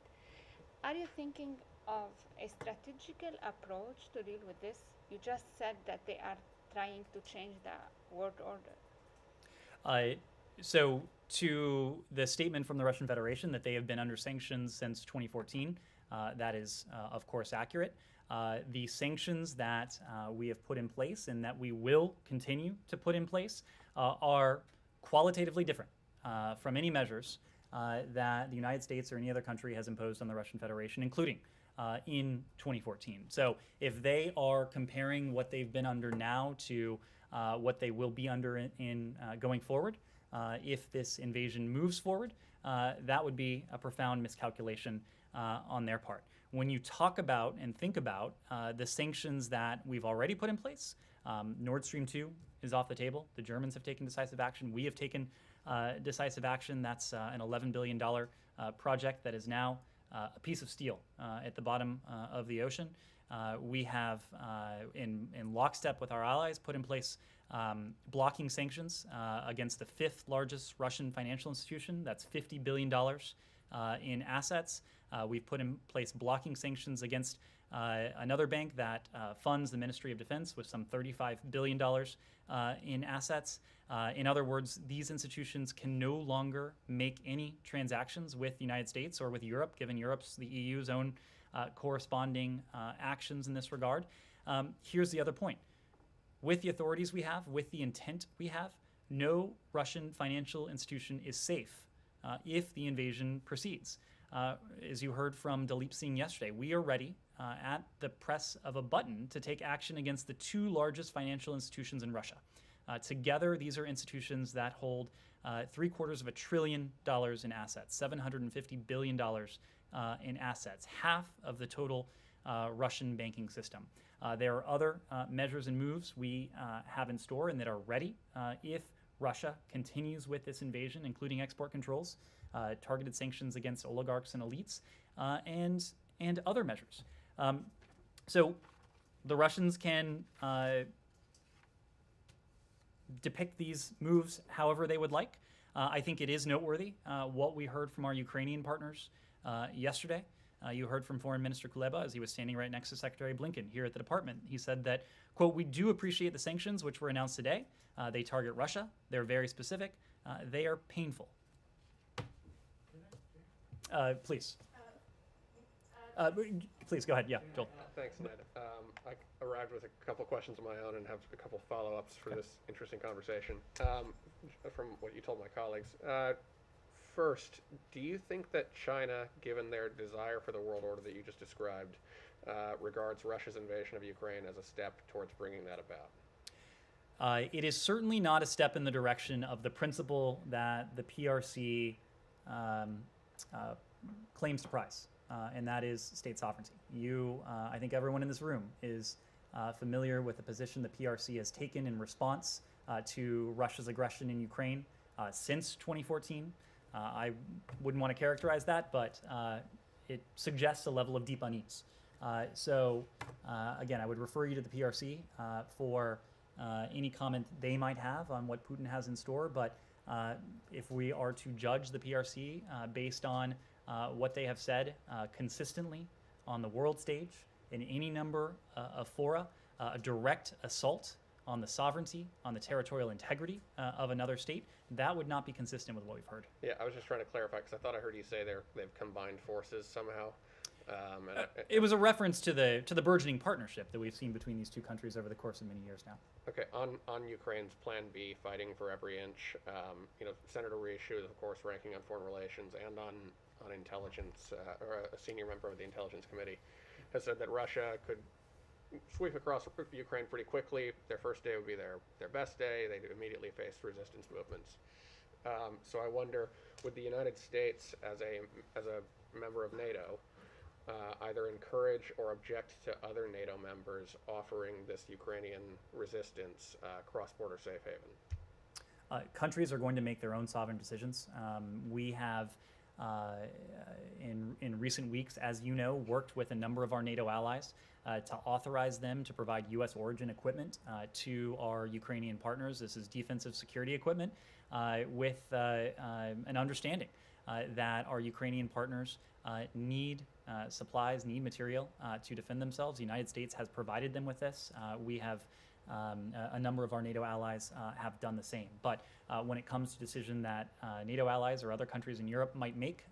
Are you thinking of a strategical approach to deal with this? You just said that they are trying to change the world order. So to the statement from the Russian Federation that they have been under sanctions since 2014, that is, of course, accurate. The sanctions that we have put in place and that we will continue to put in place are qualitatively different from any measures that the United States or any other country has imposed on the Russian Federation, including in 2014. So if they are comparing what they've been under now to what they will be under in going forward, if this invasion moves forward, that would be a profound miscalculation on their part. When you talk about and think about the sanctions that we've already put in place, Nord Stream 2 is off the table. The Germans have taken decisive action. We have taken decisive action. That's an $11 billion project that is now a piece of steel at the bottom of the ocean. We have, in lockstep with our allies, put in place blocking sanctions against the fifth largest Russian financial institution. That's $50 billion in assets. We've put in place blocking sanctions against another bank that funds the Ministry of Defense with some $35 billion in assets. In other words, these institutions can no longer make any transactions with the United States or with Europe, given the EU's own corresponding actions in this regard. Here's the other point. With the authorities we have, with the intent we have, no Russian financial institution is safe if the invasion proceeds. As you heard from Dalip Singh yesterday, we are ready at the press of a button to take action against the two largest financial institutions in Russia. Together, these are institutions that hold $750 billion in assets, $750 billion in assets, half of the total Russian banking system. There are other measures and moves we have in store and that are ready if Russia continues with this invasion, including export controls, targeted sanctions against oligarchs and elites, and other measures. So the Russians can depict these moves however they would like. I think it is noteworthy what we heard from our Ukrainian partners yesterday. You heard from Foreign Minister Kuleba as he was standing right next to Secretary Blinken here at the department. He said that, quote, "We do appreciate the sanctions which were announced today. They target Russia. They're very specific. They are painful." Please. Please go ahead. Yeah, Joel. Thanks, Ned. I arrived with a couple questions of my own and have a couple follow-ups for this interesting conversation from what you told my colleagues. First, do you think that China, given their desire for the world order that you just described, regards Russia's invasion of Ukraine as a step towards bringing that about? It is certainly not a step in the direction of the principle that the PRC claims to prize, and that is state sovereignty. I think everyone in this room is familiar with the position the PRC has taken in response to Russia's aggression in Ukraine since 2014. I wouldn't want to characterize that, but it suggests a level of deep unease. So again, I would refer you to the PRC for any comment they might have on what Putin has in store. But if we are to judge the PRC based on what they have said consistently on the world stage in any number of fora, a direct assault on the sovereignty, on the territorial integrity of another state, that would not be consistent with what we've heard. Yeah, I was just trying to clarify because I thought I heard you say they've combined forces somehow. It was a reference to the burgeoning partnership that we've seen between these two countries over the course of many years now. Okay, on Ukraine's Plan B, fighting for every inch, Senator Rieshu is, of course, ranking on foreign relations and on intelligence, or a senior member of the Intelligence Committee, has said that Russia could sweep across Ukraine pretty quickly. Their first day would be their best day. They'd immediately face resistance movements. So I wonder, would the United States, as a member of NATO, either encourage or object to other NATO members offering this Ukrainian resistance cross-border safe haven? Countries are going to make their own sovereign decisions. We have, in recent weeks, as you know, worked with a number of our NATO allies to authorize them to provide U.S. origin equipment to our Ukrainian partners. This is defensive security equipment with an understanding that our Ukrainian partners need supplies, need material to defend themselves. The United States has provided them with this. We have a number of our NATO allies have done the same. But when it comes to decision that NATO allies or other countries in Europe might make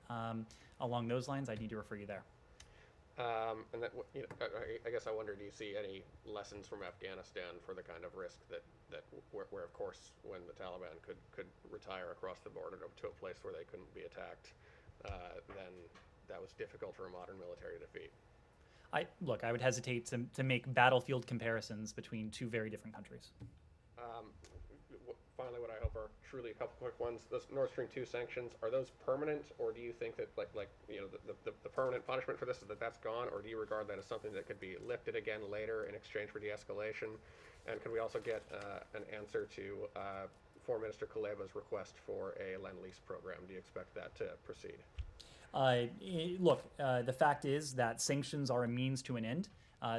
along those lines, I need to refer you there. And that, I guess I wonder, do you see any lessons from Afghanistan for the kind of risk where of course, when the Taliban could retire across the border to a place where they couldn't be attacked, then that was difficult for a modern military to defeat? I would hesitate to make battlefield comparisons between two very different countries. Finally, what I hope are truly a couple quick ones. Those Nord Stream 2 sanctions, are those permanent, or do you think that the permanent punishment for this is that's gone, or do you regard that as something that could be lifted again later in exchange for de-escalation? And can we also get an answer to Foreign Minister Kuleba's request for a Lend-Lease program? Do you expect that to proceed? The fact is that sanctions are a means to an end.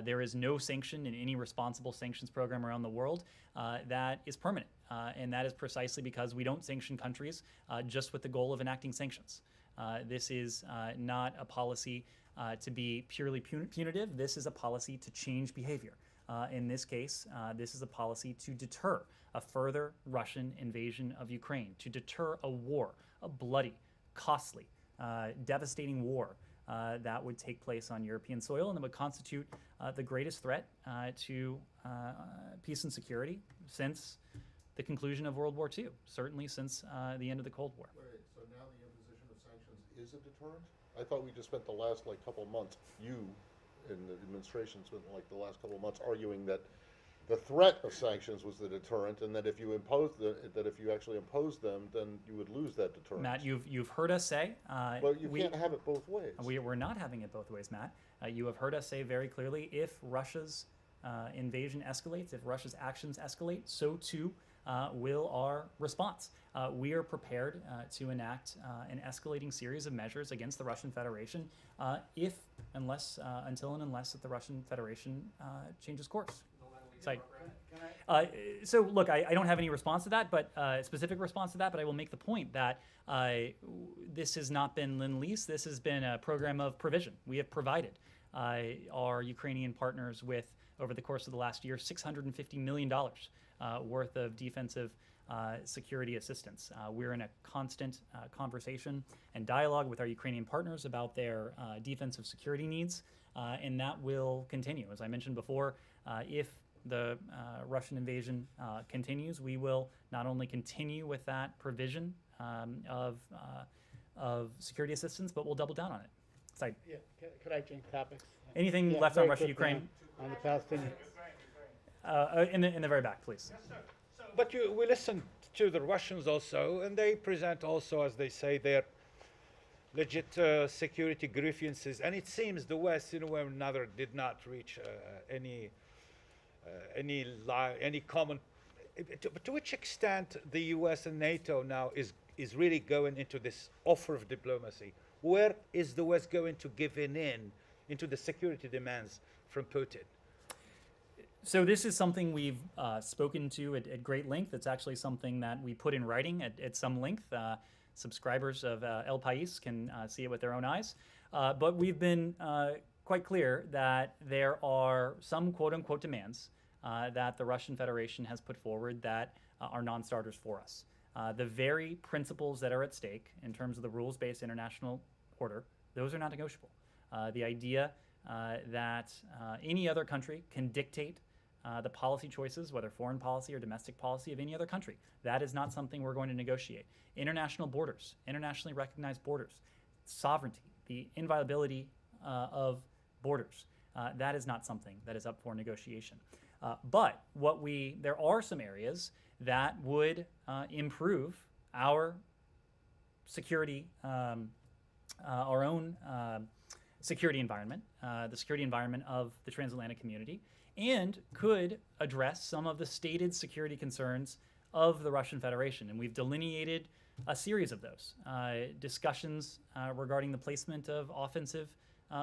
There is no sanction in any responsible sanctions program around the world that is permanent. And that is precisely because we don't sanction countries just with the goal of enacting sanctions. This is not a policy to be purely punitive. This is a policy to change behavior. In this case, this is a policy to deter a further Russian invasion of Ukraine, to deter a war, a bloody, costly, devastating war that would take place on European soil and that would constitute the greatest threat to peace and security since the conclusion of World War II, certainly since the end of the Cold War. Wait, so now the imposition of sanctions is a deterrent? I thought we just spent the last couple of months, you in the administration spent the last couple of months arguing that the threat of sanctions was the deterrent, and that if you actually imposed them, then you would lose that deterrent. Matt, you've heard us say. Well, you can't have it both ways. We're not having it both ways, Matt. You have heard us say very clearly: if Russia's invasion escalates, if Russia's actions escalate, so too will our response. We are prepared to enact an escalating series of measures against the Russian Federation until and unless that the Russian Federation changes course. The Lend-Lease So look, I don't have any response to that, but specific response to that. But I will make the point that this has not been lend-lease. This has been a program of provision. We have provided our Ukrainian partners with, over the course of the last year, $650 million worth of defensive security assistance. We're in a constant conversation and dialogue with our Ukrainian partners about their defensive security needs, and that will continue. As I mentioned before, if the Russian invasion continues, we will not only continue with that provision of security assistance, but we'll double down on it. Yeah, could I change topics? Anything Yeah, left on very Russia, quickly Ukraine? On the Palestinian. In the very back, please. But we listen to the Russians also, and they present also, as they say, their legit security grievances. And it seems the West, in a way or another, did not reach any common. To which extent the U.S. and NATO now is really going into this offer of diplomacy? Where is the West going to give in into the security demands from Putin? So this is something we've spoken to at great length. It's actually something that we put in writing at some length. Subscribers of El País can see it with their own eyes. But we've been quite clear that there are some quote-unquote demands that the Russian Federation has put forward that are non-starters for us. The very principles that are at stake in terms of the rules-based international order, those are not negotiable. The idea that any other country can dictate the policy choices, whether foreign policy or domestic policy of any other country, that is not something we're going to negotiate. International borders, internationally recognized borders, sovereignty, the inviolability of borders, that is not something that is up for negotiation. But there are some areas that would improve our security, our own security environment, the security environment of the transatlantic community, and could address some of the stated security concerns of the Russian Federation. And we've delineated a series of those. Discussions regarding the placement of offensive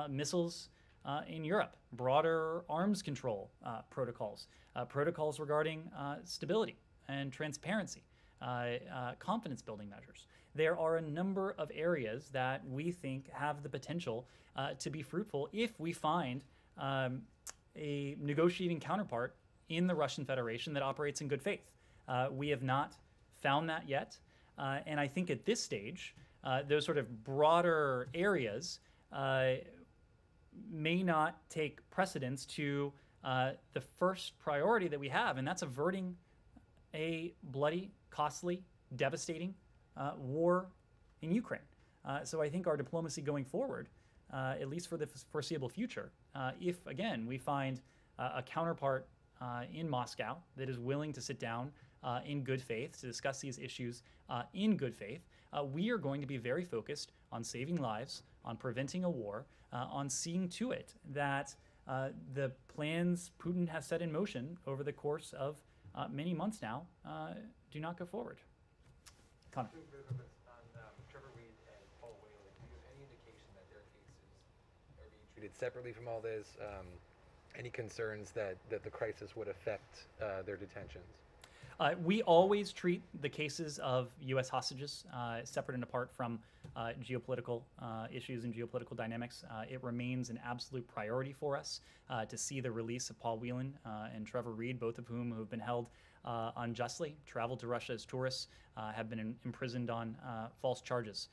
missiles in Europe, broader arms control protocols, protocols regarding stability and transparency, confidence building measures. There are a number of areas that we think have the potential to be fruitful if we find a negotiating counterpart in the Russian Federation that operates in good faith. We have not found that yet. And I think at this stage, those sort of broader areas may not take precedence to the first priority that we have, and that's averting a bloody, costly, devastating war in Ukraine. So I think our diplomacy going forward, at least for the foreseeable future, if, again, we find a counterpart in Moscow that is willing to sit down in good faith to discuss these issues in good faith, we are going to be very focused on saving lives, on preventing a war, on seeing to it that the plans Putin has set in motion over the course of many months now do not go forward. Connor. Trevor Reed and Paul Whelan, do you have any indication that their cases are being treated separately from all this? Any concerns that the crisis would affect their detentions? We always treat the cases of U.S. hostages separate and apart from geopolitical issues and geopolitical dynamics. It remains an absolute priority for us to see the release of Paul Whelan and Trevor Reed, both of whom have been held unjustly, traveled to Russia as tourists, have been imprisoned on false charges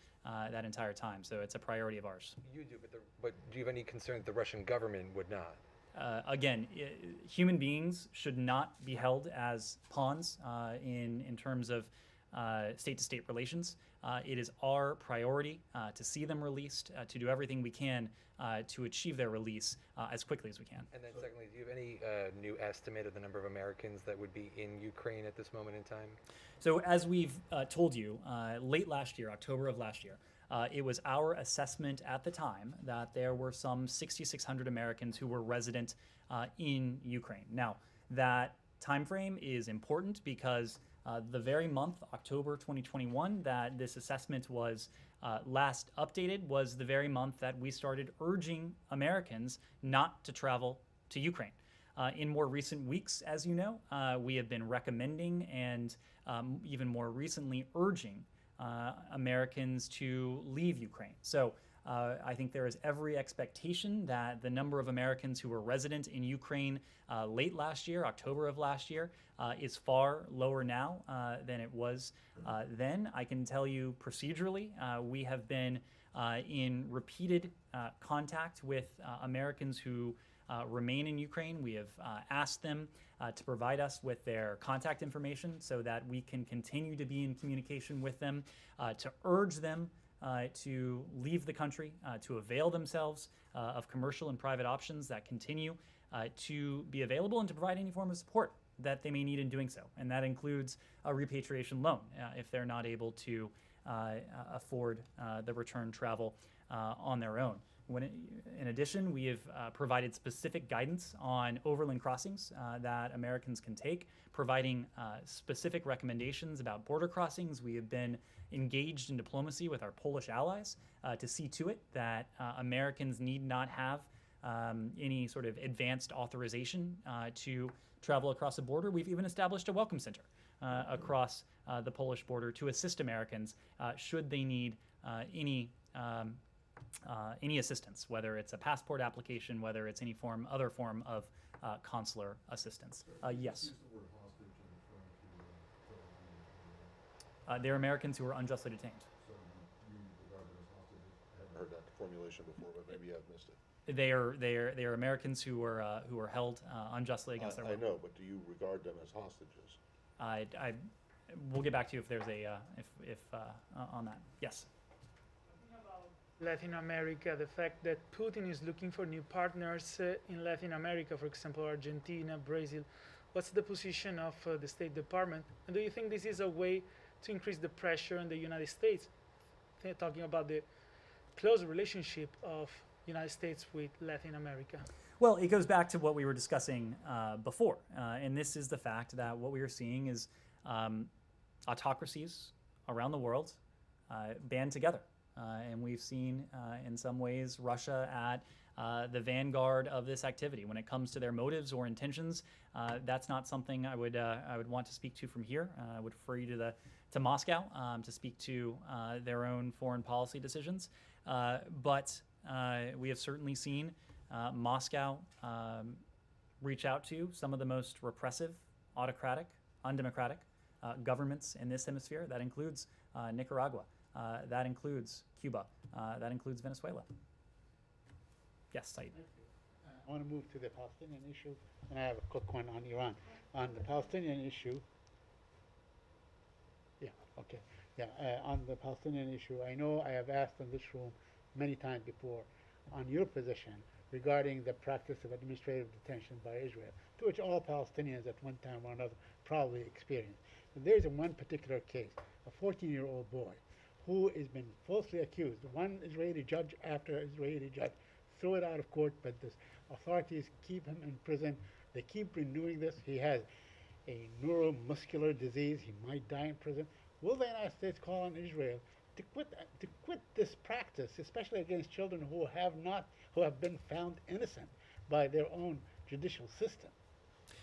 that entire time. So it's a priority of ours. You do, but do you have any concern that the Russian government would not? Again, human beings should not be held as pawns in terms of state-to-state relations. It is our priority to see them released, to do everything we can to achieve their release as quickly as we can. And then secondly, do you have any new estimate of the number of Americans that would be in Ukraine at this moment in time? So as we've told you, late last year, October of last year, it was our assessment at the time that there were some 6,600 Americans who were resident in Ukraine. Now, that time frame is important because the very month, October 2021, that this assessment was last updated was the very month that we started urging Americans not to travel to Ukraine. In more recent weeks, as you know, we have been recommending and even more recently urging Americans to leave Ukraine. So I think there is every expectation that the number of Americans who were resident in Ukraine late last year, October of last year, is far lower now than it was then. I can tell you procedurally, we have been in repeated contact with Americans who remain in Ukraine. We have asked them to provide us with their contact information so that we can continue to be in communication with them, to urge them to leave the country, to avail themselves of commercial and private options that continue to be available, and to provide any form of support that they may need in doing so. And that includes a repatriation loan if they're not able to afford the return travel on their own. In addition, we have provided specific guidance on overland crossings that Americans can take, providing specific recommendations about border crossings. We have been engaged in diplomacy with our Polish allies to see to it that Americans need not have any sort of advanced authorization to travel across the border. We've even established a welcome center across the Polish border to assist Americans should they need any assistance, whether it's a passport application, whether it's any other form of consular assistance. Yes. They're Americans who are unjustly detained. So you regard them as hostages? I haven't heard that formulation before, but maybe I've missed it. They are Americans who are held unjustly against their will. I know, but do you regard them as hostages? We'll get back to you if there's a on that. Yes. Latin America, the fact that Putin is looking for new partners in Latin America, for example, Argentina, Brazil. What's the position of the State Department? And do you think this is a way to increase the pressure on the United States? Talking about the close relationship of United States with Latin America. Well, it goes back to what we were discussing before, and this is the fact that what we are seeing is autocracies around the world band together. And we've seen, in some ways, Russia at the vanguard of this activity. When it comes to their motives or intentions, that's not something I would want to speak to from here. I would refer you to Moscow to speak to their own foreign policy decisions. But we have certainly seen Moscow reach out to some of the most repressive, autocratic, undemocratic governments in this hemisphere. That includes Nicaragua. That includes Cuba. That includes Venezuela. Yes, Said. I want to move to the Palestinian issue, and I have a quick one on Iran. On the Palestinian issue, on the Palestinian issue, I know I have asked in this room many times before on your position regarding the practice of administrative detention by Israel, to which all Palestinians at one time or another probably experienced. And there's one particular case, a 14-year-old boy who has been falsely accused. One Israeli judge after Israeli judge threw it out of court, but the authorities keep him in prison. They keep renewing this. He has a neuromuscular disease. He might die in prison. Will the United States call on Israel to quit this practice, especially against children who have been found innocent by their own judicial system?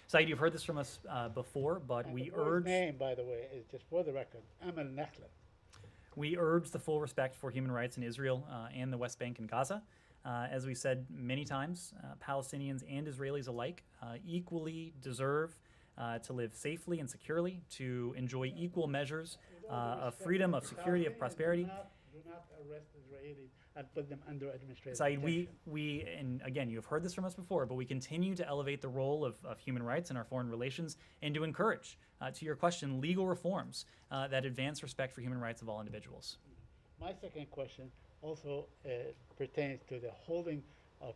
Said, you've heard this from us before, but And we the boy's urge. name, by the way, is just for the record, Amal Nakhla. We urge the full respect for human rights in Israel and the West Bank and Gaza. As we said many times, Palestinians and Israelis alike equally deserve to live safely and securely, to enjoy equal measures of freedom, of security, of prosperity. Do not arrest Israelis and put them under administrative Said, detention. and again, you have heard this from us before, but we continue to elevate the role of human rights in our foreign relations and to encourage, to your question, legal reforms that advance respect for human rights of all individuals. My second question also pertains to the holding of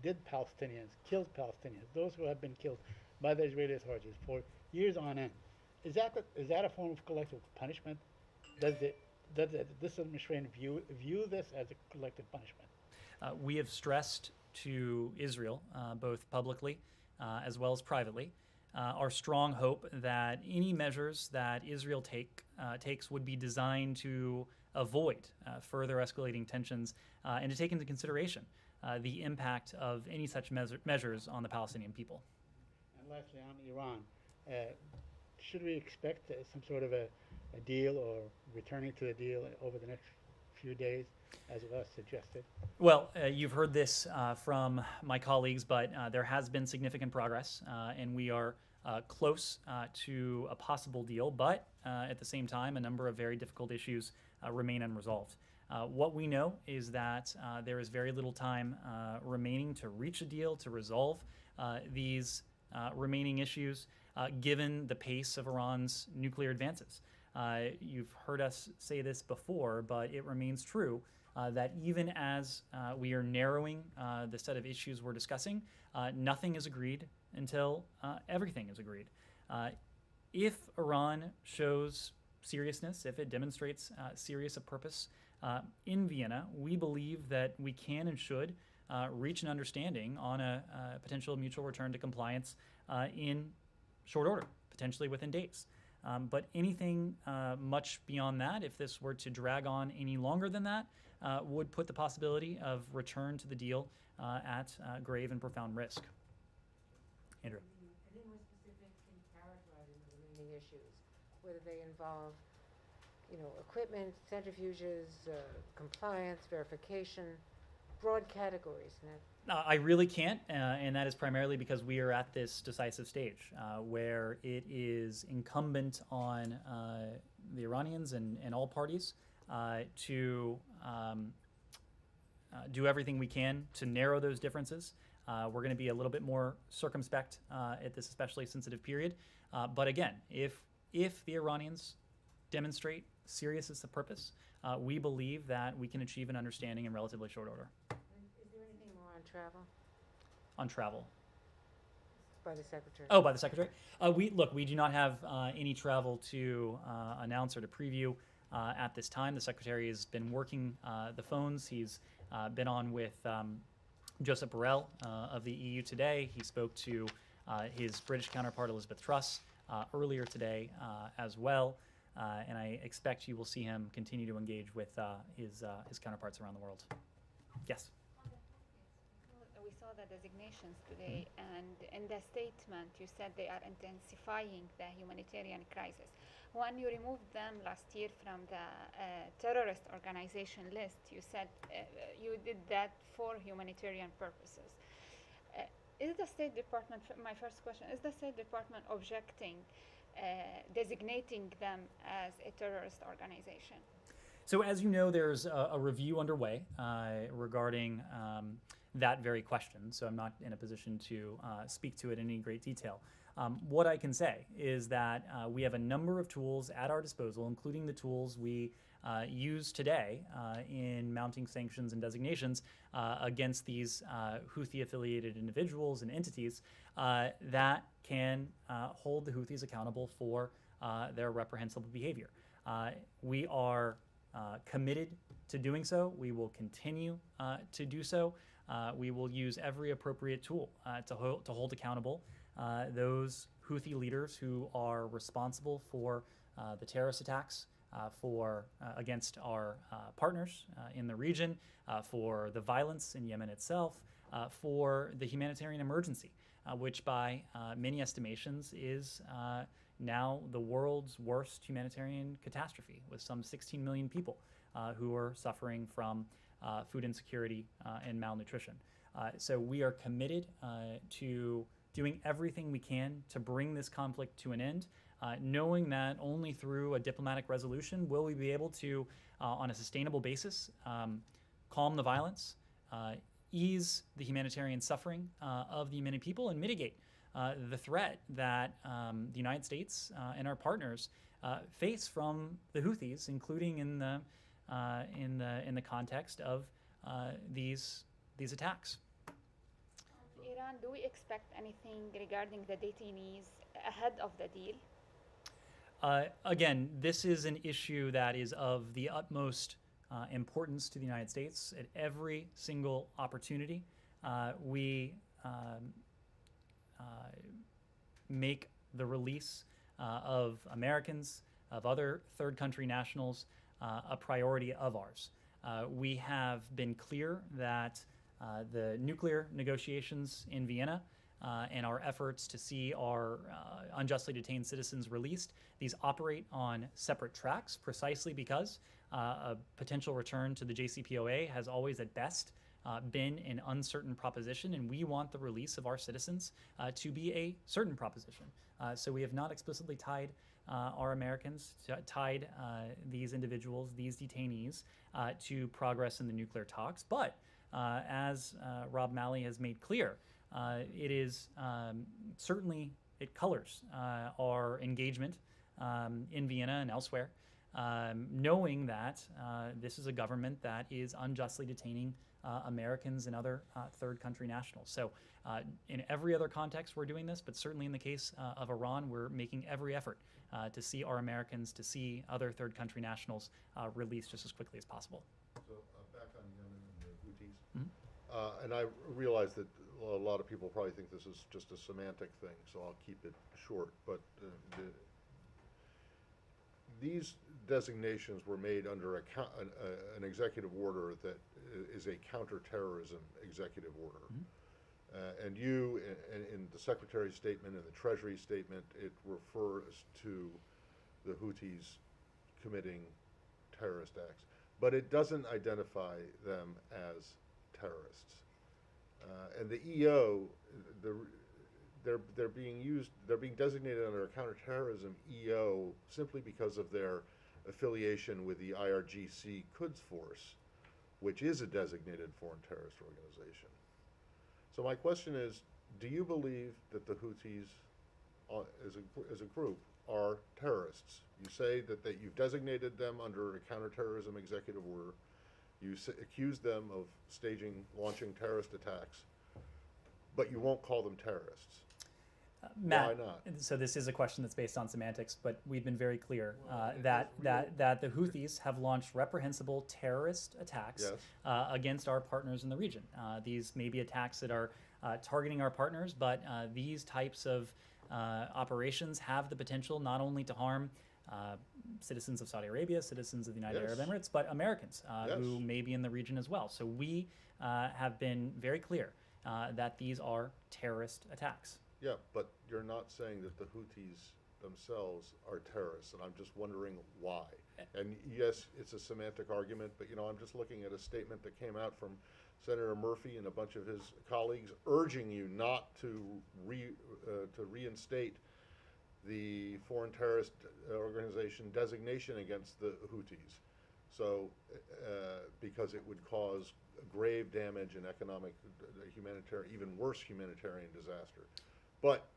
dead Palestinians, killed Palestinians, those who have been killed by the Israeli authorities for years on end. Is that a form of collective punishment? Does this administration view this as a collective punishment? We have stressed to Israel, both publicly as well as privately, our strong hope that any measures that Israel takes would be designed to avoid further escalating tensions and to take into consideration the impact of any such measures on the Palestinian people. And lastly, on Iran, should we expect some sort of a deal or returning to the deal over the next few days, as was suggested? Well, you've heard this from my colleagues, but there has been significant progress, and we are close to a possible deal, but at the same time, a number of very difficult issues remain unresolved. What we know is that there is very little time remaining to reach a deal, to resolve these remaining issues, given the pace of Iran's nuclear advances. You've heard us say this before, but it remains true that even as we are narrowing the set of issues we're discussing, nothing is agreed until everything is agreed. If Iran shows seriousness, if it demonstrates serious of purpose in Vienna, we believe that we can and should reach an understanding on a potential mutual return to compliance in short order, potentially within days. But anything much beyond that, if this were to drag on any longer than that, would put the possibility of return to the deal at grave and profound risk. Andrew. Any more specific in characterizing the remaining issues, whether they involve, equipment, centrifuges, compliance, verification, broad categories, Ned? I really can't, and that is primarily because we are at this decisive stage where it is incumbent on the Iranians and all parties to do everything we can to narrow those differences. We're going to be a little bit more circumspect at this especially sensitive period. But again, if the Iranians demonstrate seriousness of purpose, we believe that we can achieve an understanding in relatively short order. Is there anything more on travel? On travel. By the Secretary. Oh, by the Secretary? We do not have any travel to announce or to preview at this time. The Secretary has been working the phones. He's been on with Joseph Borrell of the EU today. He spoke to his British counterpart, Elizabeth Truss, earlier today as well. And I expect you will see him continue to engage with his counterparts around the world. Yes? We saw the designations today, and in the statement you said they are intensifying the humanitarian crisis. When you removed them last year from the terrorist organization list, you said you did that for humanitarian purposes. Is the State Department, my first question, is the State Department objecting designating them as a terrorist organization? So as you know, there's a review underway regarding that very question, so I'm not in a position to speak to it in any great detail. What I can say is that we have a number of tools at our disposal, including the tools we use today in mounting sanctions and designations against these Houthi-affiliated individuals and entities that can hold the Houthis accountable for their reprehensible behavior. We are committed to doing so. We will continue to do so. We will use every appropriate tool to hold accountable those Houthi leaders who are responsible for the terrorist attacks against our partners in the region, for the violence in Yemen itself, for the humanitarian emergency, which by many estimations is now the world's worst humanitarian catastrophe, with some 16 million people who are suffering from food insecurity and malnutrition. So we are committed to doing everything we can to bring this conflict to an end, knowing that only through a diplomatic resolution will we be able to, on a sustainable basis, calm the violence, ease the humanitarian suffering of the Yemeni people, and mitigate the threat that the United States and our partners face from the Houthis, including in the context of these attacks. Iran, do we expect anything regarding the detainees ahead of the deal? Again, this is an issue that is of the utmost importance to the United States. At every single opportunity, we make the release of Americans, of other third country nationals, a priority of ours. We have been clear that the nuclear negotiations in Vienna and our efforts to see our unjustly detained citizens released, these operate on separate tracks precisely because a potential return to the JCPOA has always at best been an uncertain proposition, and we want the release of our citizens to be a certain proposition. So we have not explicitly tied our Americans, tied these individuals, these detainees, to progress in the nuclear talks. But as Rob Malley has made clear, it is certainly, it colors our engagement in Vienna and elsewhere, knowing that this is a government that is unjustly detaining Americans and other third country nationals. So in every other context we're doing this, but certainly in the case of Iran, we're making every effort to see our Americans, to see other third country nationals released just as quickly as possible. So back on Yemen and the Houthis, and I realize that a lot of people probably think this is just a semantic thing, so I'll keep it short. But these designations were made under an executive order that is a counterterrorism executive order. And you, in the Secretary's statement and the Treasury statement, it refers to the Houthis committing terrorist acts, but it doesn't identify them as terrorists. And the EO, they're being designated under a counterterrorism EO simply because of their affiliation with the IRGC Quds Force, which is a designated foreign terrorist organization. So my question is, do you believe that the Houthis, as a group, are terrorists? You say that you've designated them under a counterterrorism executive order. You accuse them of launching terrorist attacks, but you won't call them terrorists. Matt, why not? So this is a question that's based on semantics, but we've been very clear that the Houthis have launched reprehensible terrorist attacks against our partners in the region. These may be attacks that are targeting our partners, but these types of operations have the potential not only to harm citizens of Saudi Arabia, citizens of the United Arab Emirates, but Americans who may be in the region as well. So we have been very clear that these are terrorist attacks. Yeah, but you're not saying that the Houthis themselves are terrorists, and I'm just wondering why. And yes, it's a semantic argument, but I'm just looking at a statement that came out from Senator Murphy and a bunch of his colleagues urging you not to reinstate the foreign terrorist organization designation against the Houthis. So, because it would cause grave damage and economic, humanitarian, even worse humanitarian disaster. But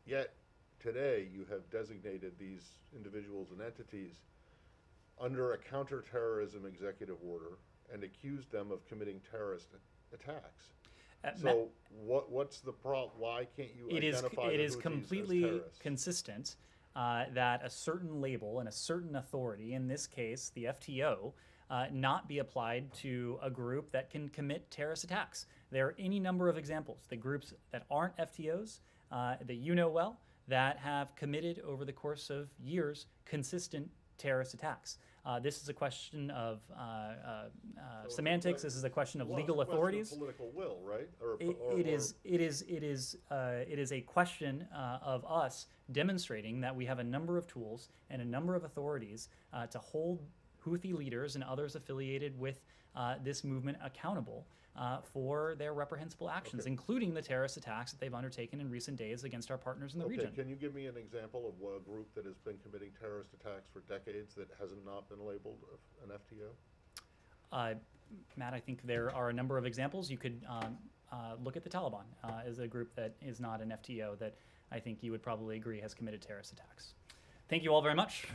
yet, today, you have designated these individuals and entities under a counterterrorism executive order and accused them of committing terrorist attacks. So what's the problem? Why can't you identify the Houthis as terrorists? It is completely consistent that a certain label and a certain authority, in this case the FTO, not be applied to a group that can commit terrorist attacks. There are any number of examples. The groups that aren't FTOs, that you know well, that have committed over the course of years consistent terrorist attacks. This is a question of semantics. This is a question of legal authorities. Of political will, right? It is a question of us demonstrating that we have a number of tools and a number of authorities to hold Houthi leaders and others affiliated with this movement accountable for their reprehensible actions, including the terrorist attacks that they've undertaken in recent days against our partners in the region. Can you give me an example of a group that has been committing terrorist attacks for decades that has not been labeled an FTO? Matt, I think there are a number of examples. You could look at the Taliban as a group that is not an FTO that I think you would probably agree has committed terrorist attacks. Thank you all very much.